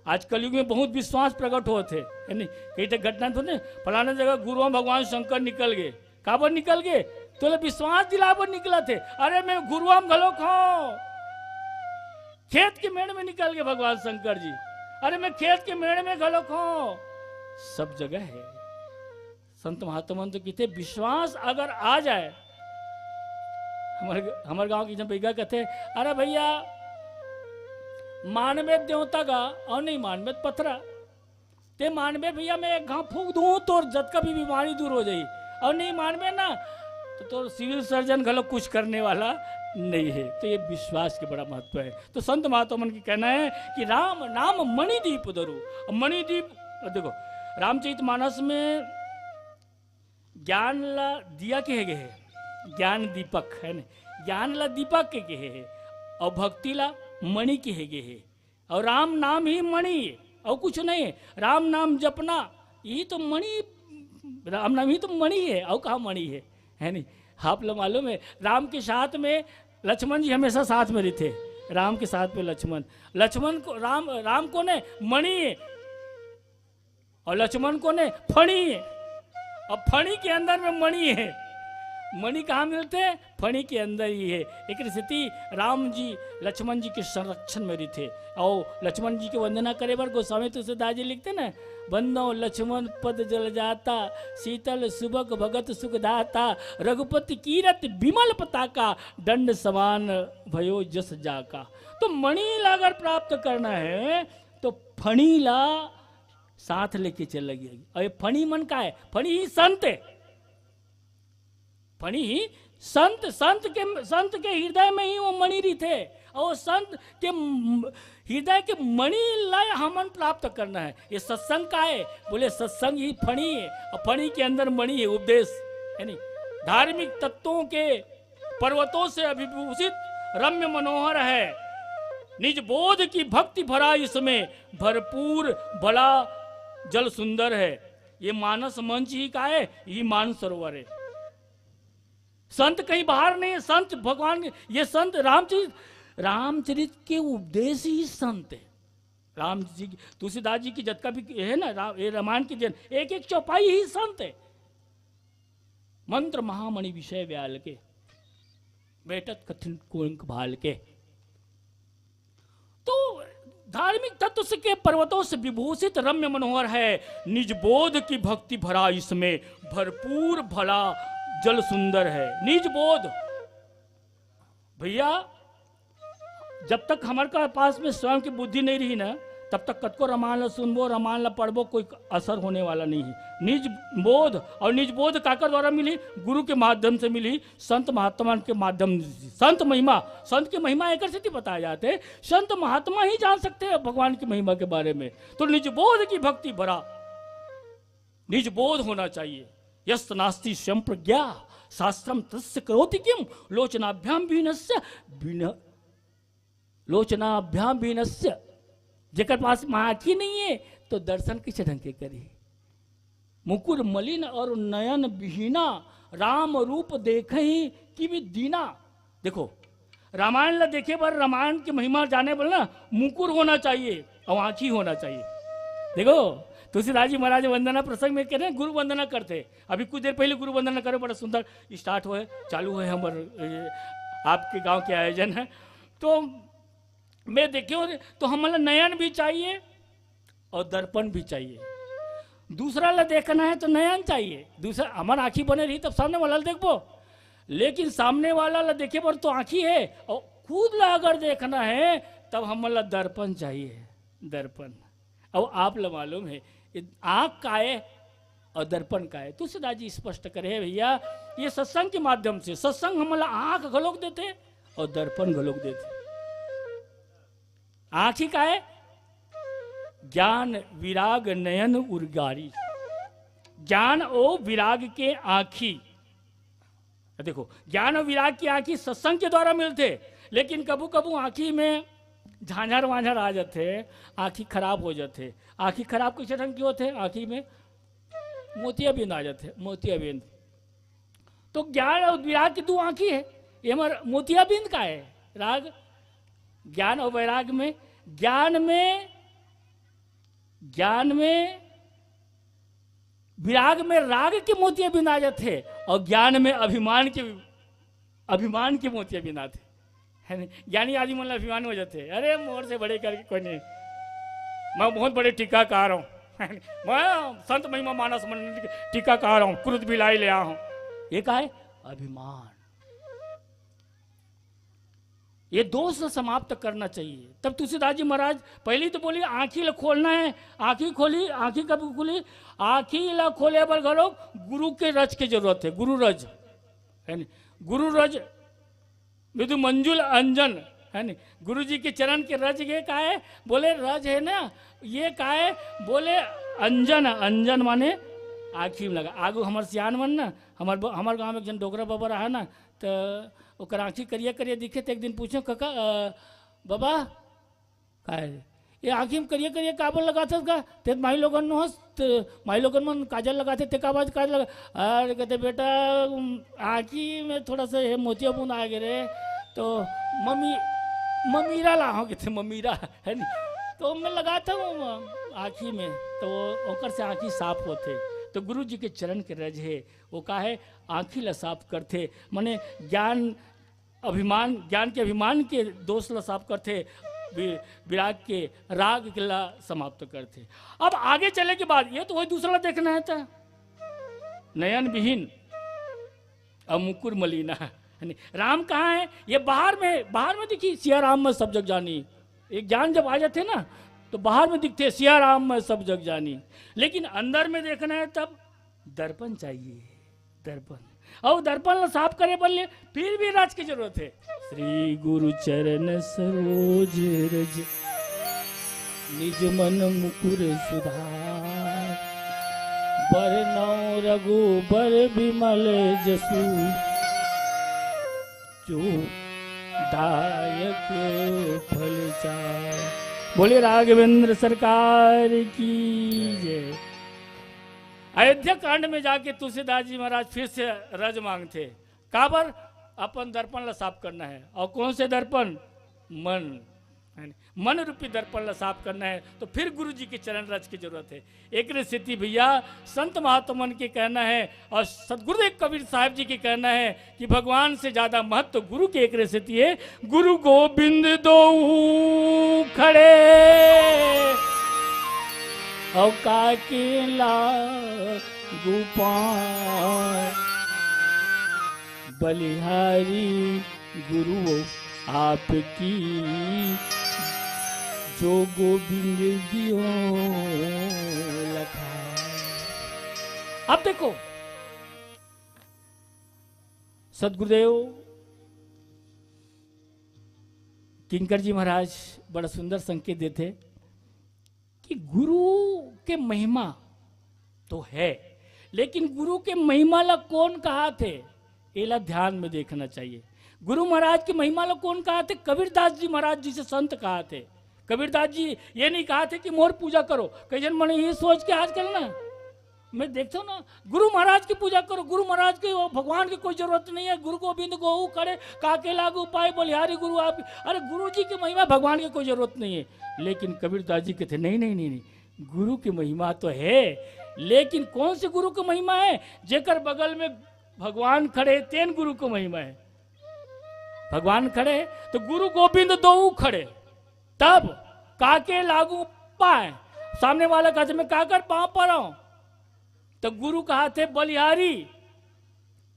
आज कलयुग में बहुत विश्वास प्रकट होते है नहीं। कई तो घटना तो नहीं, फलाना जगह गुरु भगवान शंकर निकल गए, काबर निकल गए? तो विश्वास दिलावर निकला थे। अरे मैं गुरुआम घलो खाओ, खेत के मेड़ में निकल गए भगवान शंकर जी। अरे मैं खेत के मेड़ में घलो खाओ, सब जगह है। संत महात्मा तो कहते विश्वास अगर आ जाए। हमारे गांव की जब भैया कहते अरे भैया मानवे देवता का और नहीं मानवे पथरा, ते मानवे भैया मैं एक घाव फूक दूं तो जद का भी बीमारी दूर हो जाए, और नहीं मानवे ना तो सिविल सर्जन घलो कुछ करने वाला नहीं है। तो ये विश्वास के बड़ा महत्व है। तो संत महात्मा की कहना है कि राम नाम मणिदीप धरो। मणिदीप देखो, रामचरितमानस में ज्ञान ला दिया के है, ज्ञान दीपक है ना, ज्ञान ला दीपक के है, और भक्ति ला मणि के है। और राम नाम ही मणि है और कुछ नहीं है। राम नाम जपना यही तो मणि, राम नाम ही तो मणि है, और कहाँ मणि है नहीं। आप लोग मालूम है राम के साथ में लक्ष्मण जी हमेशा साथ में रहते, राम के साथ में लक्ष्मण को राम को ने मणि है, और लक्ष्मण को ने फणी है, और फणी के अंदर में मणि है। मणि कहाँ मिलते हैं? फणी के अंदर ही है। एक स्थिति राम जी लक्ष्मण जी के संरक्षण में रहते, और लक्ष्मण जी की वंदना करे पर गोस्वामी तुलसीदास जी लिखते ना, बंदो लक्ष्मण पद जल जाता, शीतल सुबक भगत सुखदाता, रघुपति कीरत विमल पताका, दंड समान भयो जस जाका। तो मणि ला अगर प्राप्त करना है तो फणी ला साथ लेके चल लगी। और ये फणी मन का है, फणी ही संत है, फणी ही संत के हृदय में ही वो मणि रहित है। और वो संत के हृदय के मणि लय हमन प्राप्त करना है। ये सत्संग का है, बोले सत्संग ही फणी है, और फणी के अंदर मणि है, उपदेश है नहीं। धार्मिक तत्वों के पर्वतों से अभिभूषित रम्य मनोहर है, निज बोध की भक्ति भरा इसमें भरपूर बड़ा जल सुंदर है। ये मानस मंच ही का है, ये मान सरोवर है। संत कहीं बाहर नहीं है, संत भगवान, ये संत रामचरित के उपदेश ही संत है। राम जी तुलसीदास जी की जतका भी है ना, रामायण की एक एक चौपाई ही संत है। मंत्र महामणि विषय व्याल के बेटत कठिन कुंक भाल के। तो धार्मिक तत्व से के पर्वतों से विभूषित रम्य मनोहर है, निज बोध की भक्ति भरा इसमें भरपूर भला जल सुंदर है। निज बोध भैया, जब तक हमारे पास में स्वयं की बुद्धि नहीं रही ना, तब तक कद को रामायण सुनबो, रामायण पढ़बो, कोई असर होने वाला नहीं है। निज बोध, और निज बोध काकर द्वारा मिली? गुरु के माध्यम से मिली, संत महात्मा के माध्यम से। संत की महिमा एक से बताए जाते, संत महात्मा ही जान सकते हैं भगवान की महिमा के बारे में। तो निज बोध की भक्ति भरा, निज बोध होना चाहिए। यस्त नास्ति स्वयं प्रज्ञा शास्त्रम तस्य करोति किम लोचनाभ्याम भीनस्य। जेकर पास आँखी नहीं है तो दर्शन किस ढंग के करी। मुकुर मलिन और नयन विहीना राम रूप देखे ही कि भी दीना। देखो रामायण ला देखे पर, रामायण की महिमा जाने पर ना मुकुर होना चाहिए और आँखी होना चाहिए। देखो तुलसीदास जी महाराज वंदना प्रसंग में कह रहे हैं, गुरु वंदना करते। अभी कुछ देर पहले गुरु वंदना करे, बड़ा सुंदर स्टार्ट हुए, चालू है हमारे आपके गांव के आयोजन है। तो मैं देखियो तो हमारा नयन भी चाहिए और दर्पण भी चाहिए। दूसरा ला देखना है तो नयन चाहिए, दूसरा हमारा आँखी बने रही तब सामने वाला देखबो। लेकिन सामने वाला ला देखे पर तो आँखी है, और खुद ला अगर देखना है तब हमारा दर्पण चाहिए, दर्पण। अब आप ला मालूम है आँख का है और दर्पण का है। तुलसीदास जी स्पष्ट करे भैया, ये सत्संग के माध्यम से, सत्संग हमारा आँख घलोक देते और दर्पण घलोक देते। आँखी का है ज्ञान विराग नयन उर्गारी, ज्ञान और विराग के आँखी। देखो ज्ञान और विराग की आँखी सत्संग के द्वारा मिलते, लेकिन कबू कबू आँखी में झांझर वाझर आ जाते, आँखी खराब हो जाते। आँखी खराब किस ढंग की होते? आँखी में मोतियाबिंद आ जाते, मोतियाबिंद। तो ज्ञान और विराग की दो आँखी है, ये हमारा मोतियाबिंद का है राग। ज्ञान और वैराग में, ज्ञान में विराग में राग के मोतियाबिंद आ जाते, और ज्ञान में अभिमान के मोतियाबिंद आते है। ज्ञानी आदमी मतलब अभिमान हो जाते, अरे मोर से बड़े करके कोई नहीं, मैं बहुत बड़े टीकाकार हूँ, मैं संत महिमा मानस मंडल टीकाकार हूँ, क्रुद्ध बिलाई ले आया हूँ। ये का है? अभिमान। ये दोष समाप्त करना चाहिए। तब तुलसीदास जी महाराज पहले तो बोली आँखी ला खोलना है, आँखी खोली, आँखी कब खुली? आँखी ला खोले पर घरो गुरु के रज की जरूरत है, गुरु रज है नी, गुरु रज विदु मंजुल अंजन है नी। गुरु जी के चरण के रज के का है? बोले रज है ना, ये का है? बोले अंजन, अंजन माने आँखी में लगा। आगू हमारे सियान मन ना, हमारे गाँव में एक जन डोगरा बाबा रहा ना, तो ओकर आँखी करिया करिया दिखे। तो एक दिन पूछो काका बाबा का है ये आँखी में करिया करिया काबर लगाते का? ते माई लोगन न हस, माई लोगन मन काजल लगाते ते का बाज काजल लगा। अरे कहते बेटा आँखी में थोड़ा सा मोतिया बूंद आ गए रे, तो ममीरा ला हो कहते, ममीरा है नी, तो मैं लगाता हूँ आँखी में, तो ओकर से आँखी साफ होते। तो गुरु जी के चरण के रज है, वो का है आँखी ला साफ करते, माने ज्ञान अभिमान, ज्ञान के अभिमान के दोष ला साफ करते, विराग के राग के ला समाप्त करते। अब आगे चले के बाद ये तो वही दूसरा देखना है था, नयन विहीन अब मुकुर मलिना। राम कहाँ है? ये बाहर में देखिए, सिया राम में सब जग जानी। एक ज्ञान जब आ जाते ना तो बाहर में दिखते सिया राम मैं सब जग जानी, लेकिन अंदर में देखना है तब दर्पण चाहिए, दर्पण। और दर्पण साफ करे बल्ले फिर भी राज की जरूरत है। श्री गुरु चरण सरोज रज निज मन मुकुर सुधार, बरनौ रघुबर विमल जसु जो दायक फल चार। बोले राघवेंद्र सरकार की जय। अयोध्या कांड में जाके तुलसीदास जी महाराज फिर से रज मांगते, काबर अपन दर्पण ला साफ करना है। और कौन से दर्पण? मन रूपी दर्पण ला साफ करना है, तो फिर गुरु जी के चरण रज की जरूरत है। एक स्थिति भैया संत महात्मन के कहना है और सदगुरुदेव कबीर साहब जी के कहना है कि भगवान से ज्यादा महत्व तो गुरु की एक स्थिति है। गुरु गोविंद दो खड़े और काके गोपाल, बलिहारी गुरु आपकी जो गोविंद दियो लखा। अब देखो सदगुरुदेव किंकर जी महाराज बड़ा सुंदर संकेत देते कि गुरु के महिमा तो है, लेकिन गुरु के महिमा ला कौन कहा थे, एला ध्यान में देखना चाहिए। गुरु महाराज की महिमा ला कौन कहा थे? कबीरदास जी महाराज जी से संत कहा थे। कबीरदास जी ये नहीं कहा थे कि मोर पूजा करो। कई जन मैंने ये सोच के आजकल ना मैं देखता हूँ ना, गुरु महाराज की पूजा करो, गुरु महाराज की भगवान की कोई जरूरत नहीं है। गुरु गोविंद गोहू करे काके लागू पाए बलिहारी गुरु आप। अरे गुरु जी की महिमा भगवान की कोई जरूरत नहीं है। लेकिन कबीरदास जी कहते नहीं नहीं नहीं नहीं, गुरु की महिमा तो है, लेकिन कौन से गुरु की महिमा है? जेकर बगल में भगवान खड़े तेन गुरु की महिमा है। भगवान खड़े तो गुरु गोविंद दो खड़े, तब काके लागू पाए। सामने वाला कहते मैं का कर पाँव पर आऊं, तो गुरु कहा थे बलिहारी,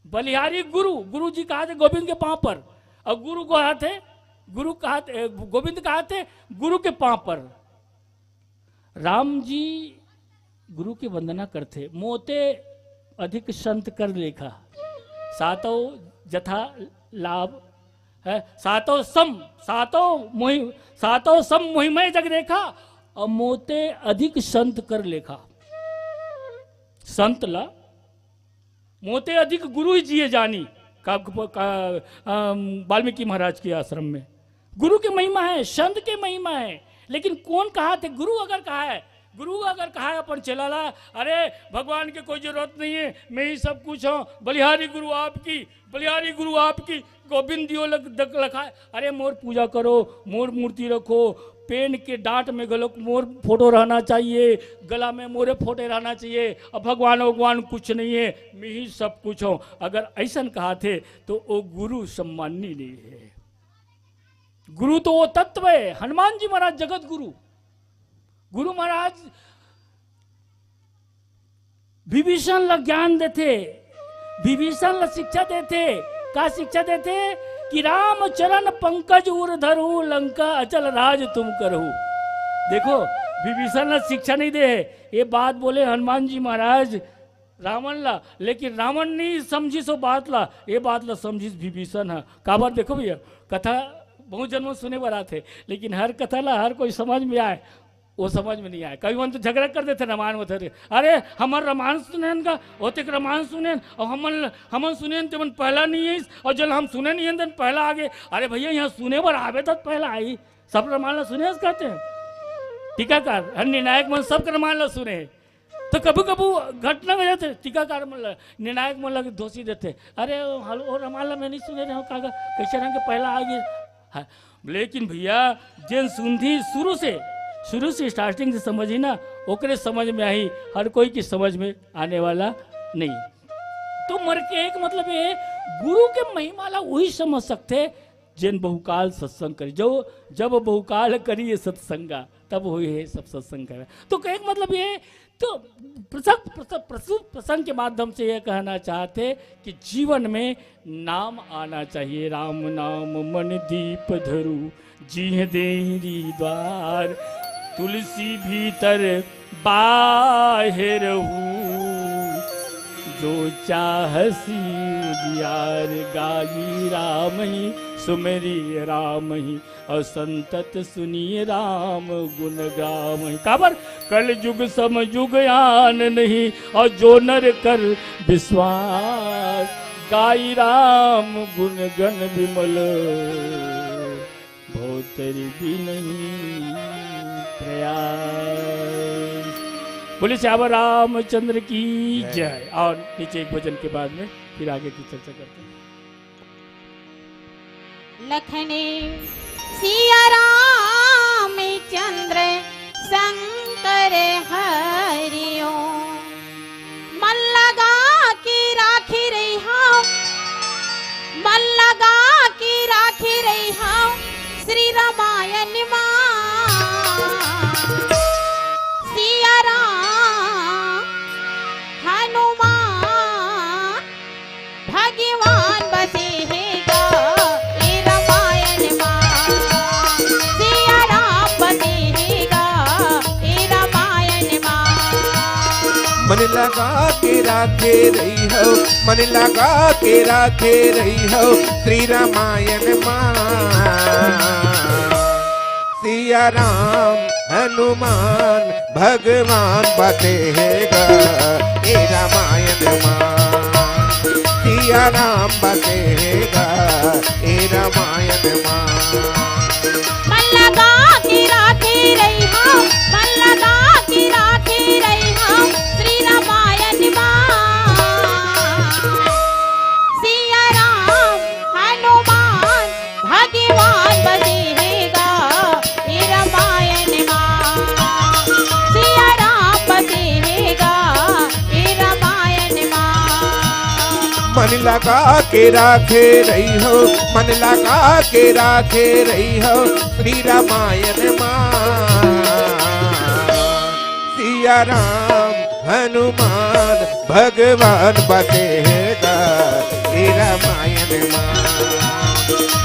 बलिहारी गुरु, गुरु जी कहा थे गोविंद के पाँव पर, और गुरु कहा थे गोविंद कहा थे गुरु के पाँव पर। राम जी गुरु की वंदना करते, मोते अधिक संत कर लेखा, सातों जथा लाभ है, सातों सम मोहिमय जग देखा, और मोते अधिक संत कर लेखा। संत ला मोते अधिक गुरु ही जिए जानी, वाल्मीकि महाराज के आश्रम में गुरु की महिमा है, संत की महिमा है। लेकिन कौन कहा थे? गुरु अगर कहा है, गुरु अगर कहा है अपन चला ला, अरे भगवान की कोई जरूरत नहीं है, मैं ही सब कुछ हूँ, बलिहारी गुरु आपकी, बलिहारी गुरु आपकी, गोविंद दियो लखा है। अरे मोर पूजा करो, मोर मूर्ति रखो, पेन के डांट में गलो मोर फोटो रहना चाहिए, गला में मोरे फोटो रहना चाहिए, और भगवान कुछ नहीं है, मैं ही सब कुछ हूँ। अगर ऐसा कहा थे तो वो गुरु सम्मानी नहीं है। गुरु तो वो तत्व है। हनुमान जी महाराज जगत गुरु, गुरु महाराज विभीषण ला ज्ञान देते, विभीषण ला शिक्षा देते। का शिक्षा देते? कि राम चरण पंकज उर धरू, लंका अचल राज तुम करहु। देखो विभीषण ला शिक्षा नहीं दे, ये बात बोले हनुमान जी महाराज रावण ला, लेकिन रावण नहीं समझी सो बात ला, ये बात ला समझी विभीषण है। काबर देखो भैया, कथा बहुत जन्म सुने बरा थे, लेकिन हर कथा ला हर कोई समझ में आए, वो समझ में नहीं आया। कभी मन तो झगड़ा कर देते रामायण में थे, अरे हमार रामायण सुने का होते रामायण सुने और हमन सुने तो मन पहला नहीं है, और जब हम सुने नहीं है पहला आगे। अरे भैया यहाँ सुने पर आवे तो पहला आई, सब रामायण सुने कहते हैं। टीकाकार हर निर्णायक मन सब रामायण सुने, तो कभी कभी घटना हो जाते, टीकाकार मन निर्णायक मन लगे दोषी देते, अरे वो रामायण में नहीं सुने रहे काका, कैसे रंग पहला आगे। हाँ, लेकिन भैया जिन सुनती शुरू से स्टार्टिंग से समझी ना, ओकरे समझ में आई, हर कोई की समझ में आने वाला नहीं। तो मर के एक मतलब ये गुरु के महिमा ला वही समझ सकते जिन बहुकाल सत्संग करी। जो जब बहुकाल करी ये सत्संगा, तब हुई है सब सत्संग करे। तो एक मतलब ये तो प्रसंग के माध्यम से यह कहना चाहते कि जीवन में नाम आना चाहिए। राम नाम मन दीप धरू, जी देरी द्वार, तुलसी भीतर बाहर हूँ, जो चाहसी उजियार गाई राम ही सुमेरी राम ही और संतत सुनिए राम गुण गाम ही। काबर कल युग सम युग आन नहीं और जो नर कर विश्वास, गाई राम गुण गण विमल भोतरी भी नहीं प्रयास। बोले श्याम रामचंद्र की जय। और नीचे एक भजन के बाद में फिर आगे की चर्चा करते हैं। लखने सिया राम चंद्र शंकर हरिओ, मन लगा की राखी रही हो, मन लगा की राखी रही हो श्री रामायण मां। सिया राम हनुमान भगवान बसे हैगा ये रामायण मां। सिया राम बसे हैगा ये रामायण मां। मन लगा के राखे रही हो, मन लगा के राखे रही हो श्री रामायण मां। सिया राम हनुमान भगवान बतेगा ए रामायण मां। सिया राम बतेगा ए रामायण मां। मन लगा के राखे रही हो, मन लगा के राखे रही हो श्री रामायण मां। सिया राम हनुमान भगवान बसेगा ये रामायण मां। सिया राम बसेगा ये रामायण मां। मन लगा के राखे रही हो, मन लगा के राखे रही हो श्री रामायण मां। सिया राम हनुमान भगवान बसेगा ए रामायण मां।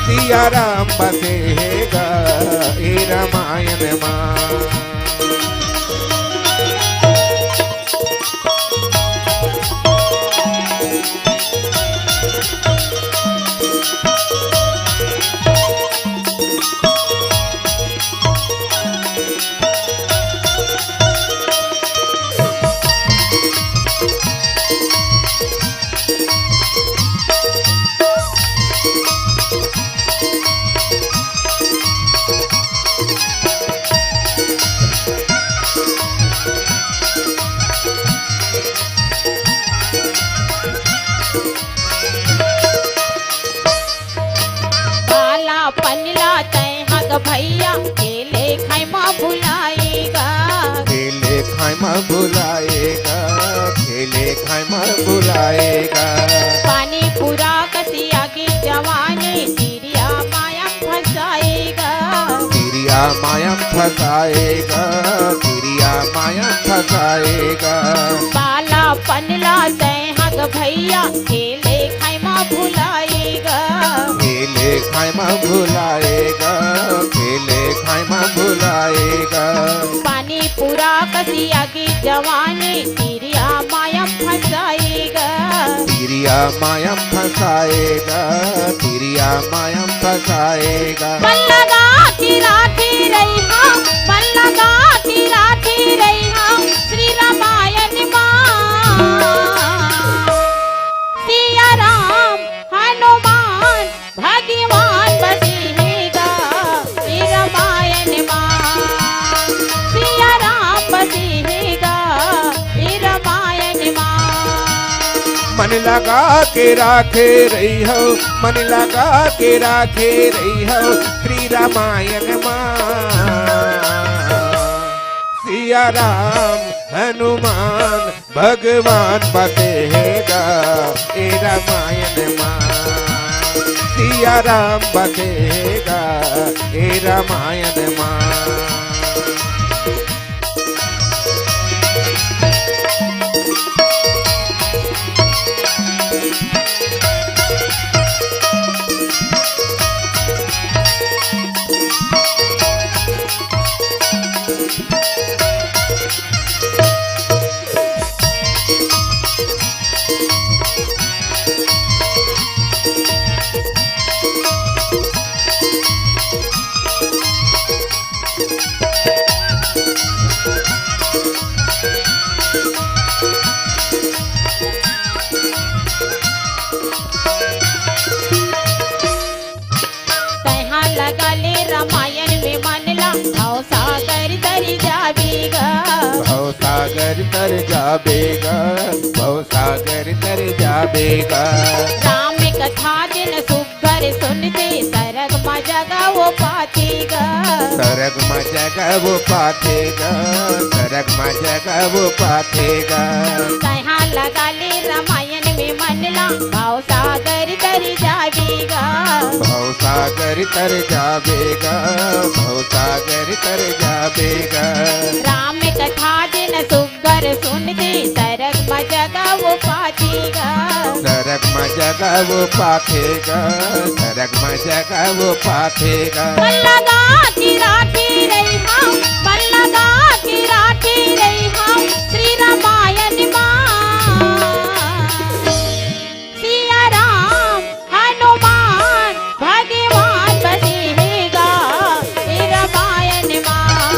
सिया राम बसेगा ए रामायण मां। काला पनला तय हग भैया खेले खाई माँ भुलाएगा। खेले खाए माँ बुलाएगा, खेले खाए माँ बुलाएगा। पानी पूरा कसिया की जवानी तिरिया माया फंसाएगा। तिरिया माया फसाएगा, तिरिया माया फसाएगा। काला पनला तय हग भैया खेले खाई माँ भुलाएगा। खेले खाए माँ बुलाएगा, खेले खाए माँ बुलाएगा। पानी पूरा कसिया की जवानी तिरिया माया फंसाएगा। तिरिया माया फसाएगा, तिरिया माया फसाएगा। मन लगा की राखी रही हो, मन लगा की राखी रही हो श्री रामायण मां। सिया राम हनुमान भगवान बसेगा ये रामायण मां। सिया राम बसेगा ये रामायण मां। मन लगा के राखे रही हो, मन लगा के राखे रही हो श्री रामायण मां। सिया राम हनुमान भगवान बसेगा ए रामायण मां। सिया राम बसेगा ए रामायण मां। सागर तर जाबेगा, भव सागर तर जाबेगा। राम कथा जिन सुगर सुनते सरग में जगह वो पातेगा। सरग में जगह वो पातेगा, सरग में जगह वो पातेगा। कहाँ लगा ले रामायण में मनला भाव सागर तर जावेगा। भव सागर तर जाबेगा, भव सागर तर जाबेगा। राम कथा जिन सुगर सुनते सरग में जगह वो पातेगा। सरग में जगह वो पातेगा, सरग में जगह वो पातेगा। मन लगा कि राखी रही हम, मन लगा कि राखी रही हम श्री रामायण मां। सिया राम हनुमान भगवान बसेगा ये रामायण मां।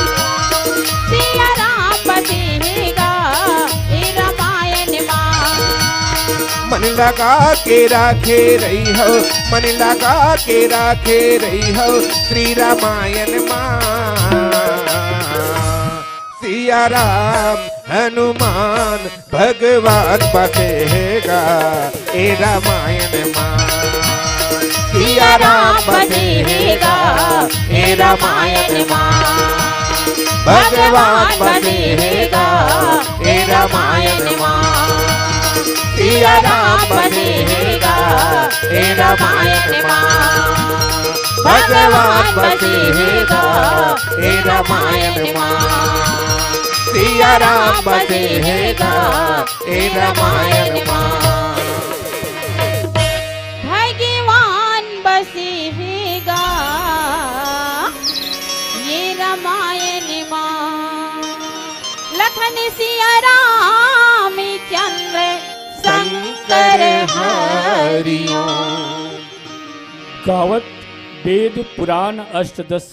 सिया राम बसेगा ये रामायण मां। मन लगा के राखे रही हो, मन लगा के राखे रही हो श्री रामायण मां। सिया राम हनुमान भगवान बसेगा ए रामायण मां। सिया राम बसेगा ए रामायण मां। भगवान बसेगा ए रामायण मां। सिया राम बसेगा ए रामायण मां। भगवान बसेगा ए रामायण मां। सिया राम बसेगा ए रामायण मां। भगवान बसेगा ये रामायण मां। लखन सिया राम चंद्र शंकर हरिओ। गावत वेद पुराण अष्टदश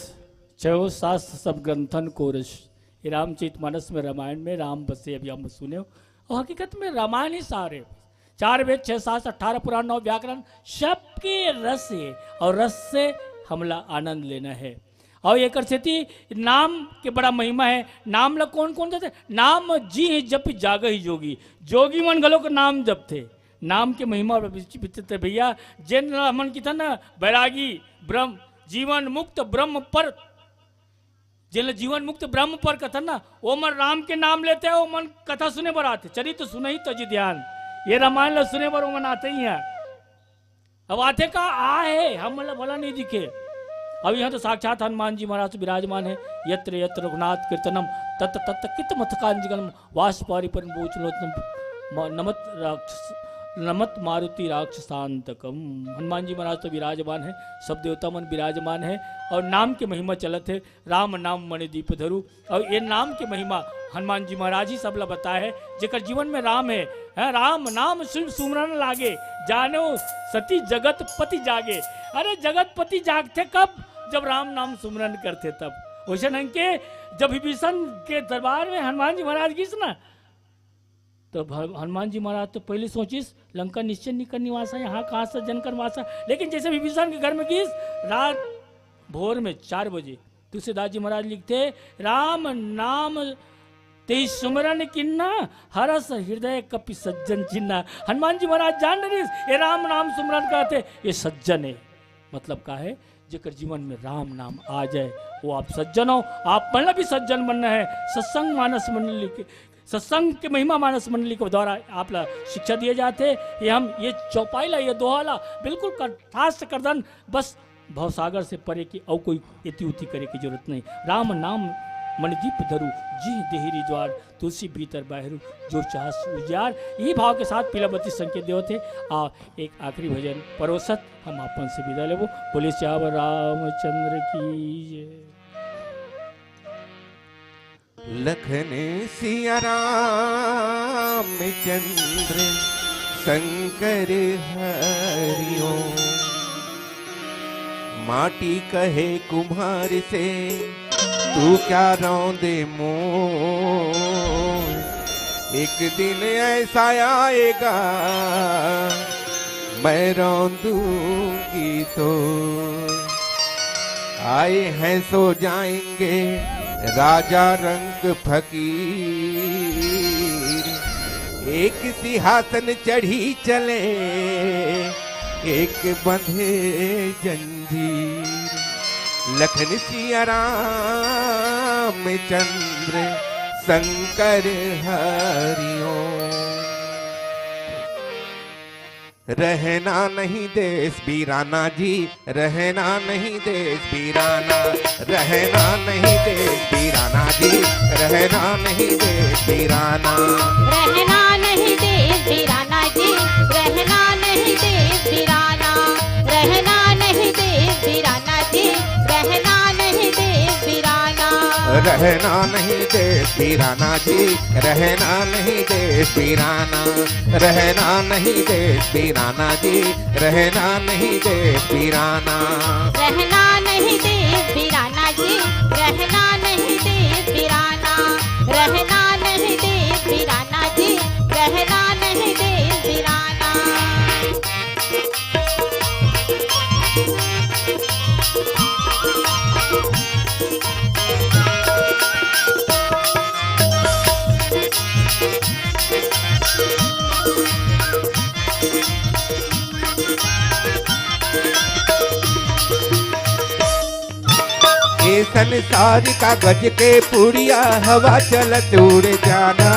छो शास्त्र सब ग्रंथन को रस। ये रामचरितमानस में रामायण में राम बसे अभी हम सुने हो। और हकीकत में रामायण ही सारे 4 वेद 6 शास्त्र 18 पुराण 9 व्याकरण सबके रस है और रस से हमला आनंद लेना है। और एक स्थिति नाम के बड़ा महिमा है। नाम ला कौन कौन थे? नाम जी ही जप जाग ही जोगी। जोगी मन गलो का नाम जप थे। नाम के महिमा विचित्र भैया। जिन मन की था ना बैरागी ब्रह्म जीवन मुक्त ब्रह्म पर, जिन जीवन मुक्त ब्रह्म पर कथन ना वो मन राम के नाम लेते हैं। वो मन कथा सुने पर आते, चरित्र सुने ही तजी ध्यान। ये रामायण ला सुने पर वो मन आते ही हैं। अब आते का आ है हम मतलब भला नहीं दिखे। अब यहाँ तो साक्षात हनुमान जी महाराज तो विराजमान है। यत्र यत्र रघुनाथ कीर्तनम तत् तत् कित मथकांजगम वास पारी पर नमत राक्षस नमत मारुति राक्षसांतकम। हनुमान जी महाराज तो विराजमान है, सब देवता मन विराजमान है। और नाम के महिमा चलत है। राम नाम मणि दीप धरु। और ये नाम के महिमा हनुमान जी महाराज ही सबला बताया है। जेकर जीवन में राम है, राम नाम शिव सुमरन लागे जानो सती जगत पति जागे। अरे जगत पति जागते कब? जब राम नाम सुमरन करते तब। वैसे ढंग के जब विभीषण के दरबार में हनुमान जी महाराज गीस ना, तो हनुमान जी महाराज तो पहले सोचिस लंका निश्चय निकर निवासा, यहाँ कहाँ से जनकर वासा। लेकिन जैसे विभीषण के घर में गीस रात भोर में 4 बजे तुलसीदास जी महाराज लिखते राम नाम ते सुमरन किन्ना हरस हृदय कपि सज्जन चिन्ना। हनुमान जी महाराज जान रही ये राम नाम सुमरन कहते ये सज्जन है। मतलब का है जेकर जीवन में राम नाम आ जाए वो आप सज्जन हो। आप मतलब भी सज्जन बनना है। सत्संग मानस मंडली के सत्संग के महिमा मानस मंडली के द्वारा आप ला शिक्षा दिए जाते। ये हम ये चौपाईला ये दोहाला बिल्कुल कथास्थ करदन। बस भवसागर से परे की और कोई इति उति करे की जरूरत नहीं। राम नाम मणिदीप धरु जी देहरी द्वार तुलसी भीतर बाहरू जो चास उजियार। यही भाव के साथ पीलावती संकेत देव थे। एक आखिरी भजन परोसत हम अपन से विदा लेबो। बोले श्याम रामचंद्र की जय। लखन सिया राम चंद्र शंकर हरिओ। माटी कहे कुम्हार से तू क्या रौंदे मोर। एक दिन ऐसा आएगा मैं रौंदूंगी तो। आए हैं सो जाएंगे राजा रंग फकीर। एक सिंहासन चढ़ी चले, एक बंधे जंजीर। लखन सिया राम चंद्र शंकर हरिओ। रहना नहीं देश वीराना जी, रहना नहीं देश वीराना, रहना नहीं देश वीराना जी, रहना नहीं देश वीराना। रहना नहीं देश वीराना जी, रहना नहीं देश वीराना, रहना नहीं देश वीराना जी, रहना नहीं देश वीराना। रहना नहीं देश वीराना जी, रहना नहीं देश वीराना, रहना नहीं देश वीराना जी, रहना नहीं देश वीराना। रहना नहीं देश वीराना जी, रहना नहीं देश वीराना, रहना नहीं देश वीराना जी, रहना नहीं देश वीराना। ये संसार कागज के पुड़िया हवा चलत उड़ जाना।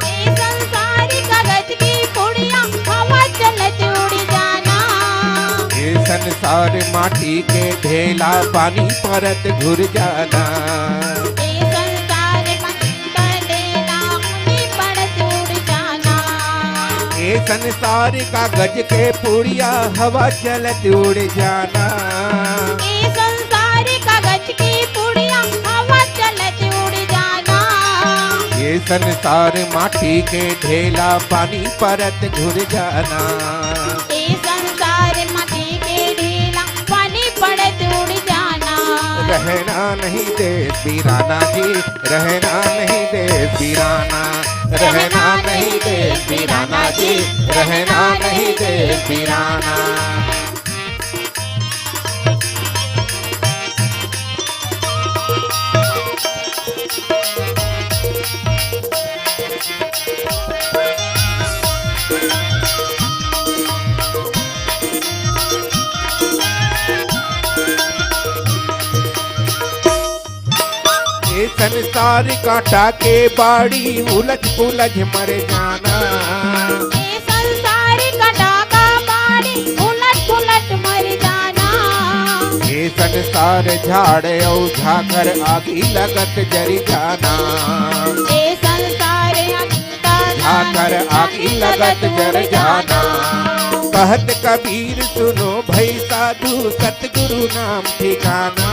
ये संसार कागज की पुड़िया हवा चलत उड़ जाना। ये संसार माटी के ढेला पानी परत घुर जाना। ये संसार माटी का ढेला पानी परत उड़ जाना। ये संसार कागज के पुड़िया हवा चलत उड़ जाना। ये संसार कागज की पुड़िया हवा चलत उड़ जाना। ये संसार माटी के ढेला पानी परत घुर जाना। ये संसार माटी के ढेला पानी पड़त उड़ जाना। रहना नहीं देश वीराना जी, रहना नहीं देश वीराना, रहना नहीं देश वीराना जी, रहना नहीं देश वीराना। ये संसार काटा के बाड़ी उलझ पुलझ मर जाना। ये संसार कटा का बाड़ी उलट पुलट मर जाना। ये संसार झाड़ औझा कर आगी लगत जरी जाना। ये संसार झाकर आगी लगत जर जाना। कहत कबीर सुनो भई साधु सतगुरु नाम ठिकाना।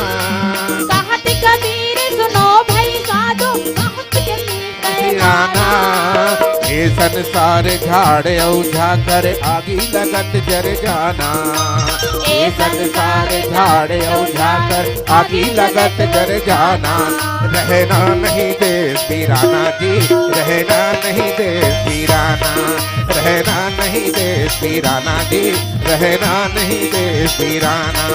कहत कबीर सुनो भाई साधु बहुत ठिकाना। ये संसार झाड़ औझा कर आगी लगत जर जाना। ये संसार झाड़ औझा कर आगी लगत जर जाना। रहना नहीं देश वीराना जी, रहना नहीं देश वीराना, रहना नहीं देश वीराना जी, रहना नहीं देश वीराना।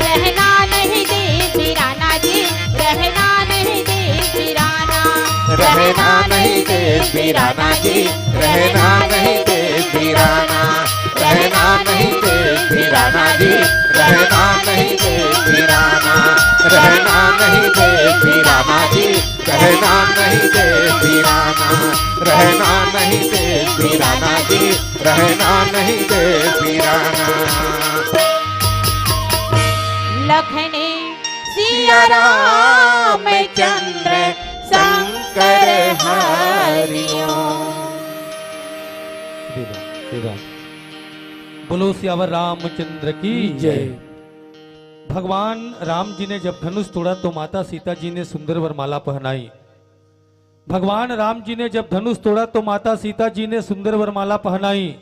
रहना नहीं देश वीराना जी, रहना नहीं देश वीराना, रहना नहीं देश वीराना जी, रहना नहीं देश वीराना, रहना नहीं देश वीराना जी, रहना नहीं देश वीराना, रहना नहीं देश वीराना जी, रहना नहीं देश वीराना, रहना नहीं देश वीराना जी, रहना नहीं देश वीराना। लखने सिया रामचंद्र शंकर हरिओ। बोलो सियावर रामचंद्र की जय। भगवान राम जी ने जब धनुष तोड़ा तो माता सीता जी ने सुंदर वरमाला पहनाई। भगवान राम जी ने जब धनुष तोड़ा तो माता सीता जी ने सुंदर वरमाला पहनाई।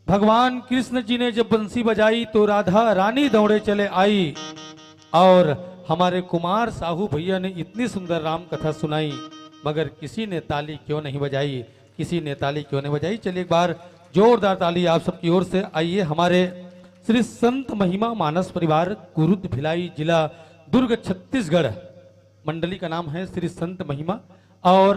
भगवान कृष्ण जी ने जब बंसी बजाई तो राधा रानी दौड़े चले आई। और हमारे कुमार साहू भैया ने इतनी सुंदर राम कथा सुनाई, मगर किसी ने ताली क्यों नहीं बजाई, किसी ने ताली क्यों नहीं बजाई। चलिए एक बार जोरदार ताली आप सबकी ओर से। आइए, हमारे श्री संत महिमा मानस परिवार कुरुद भिलाई जिला दुर्ग छत्तीसगढ़ मंडली का नाम है श्री संत महिमा। और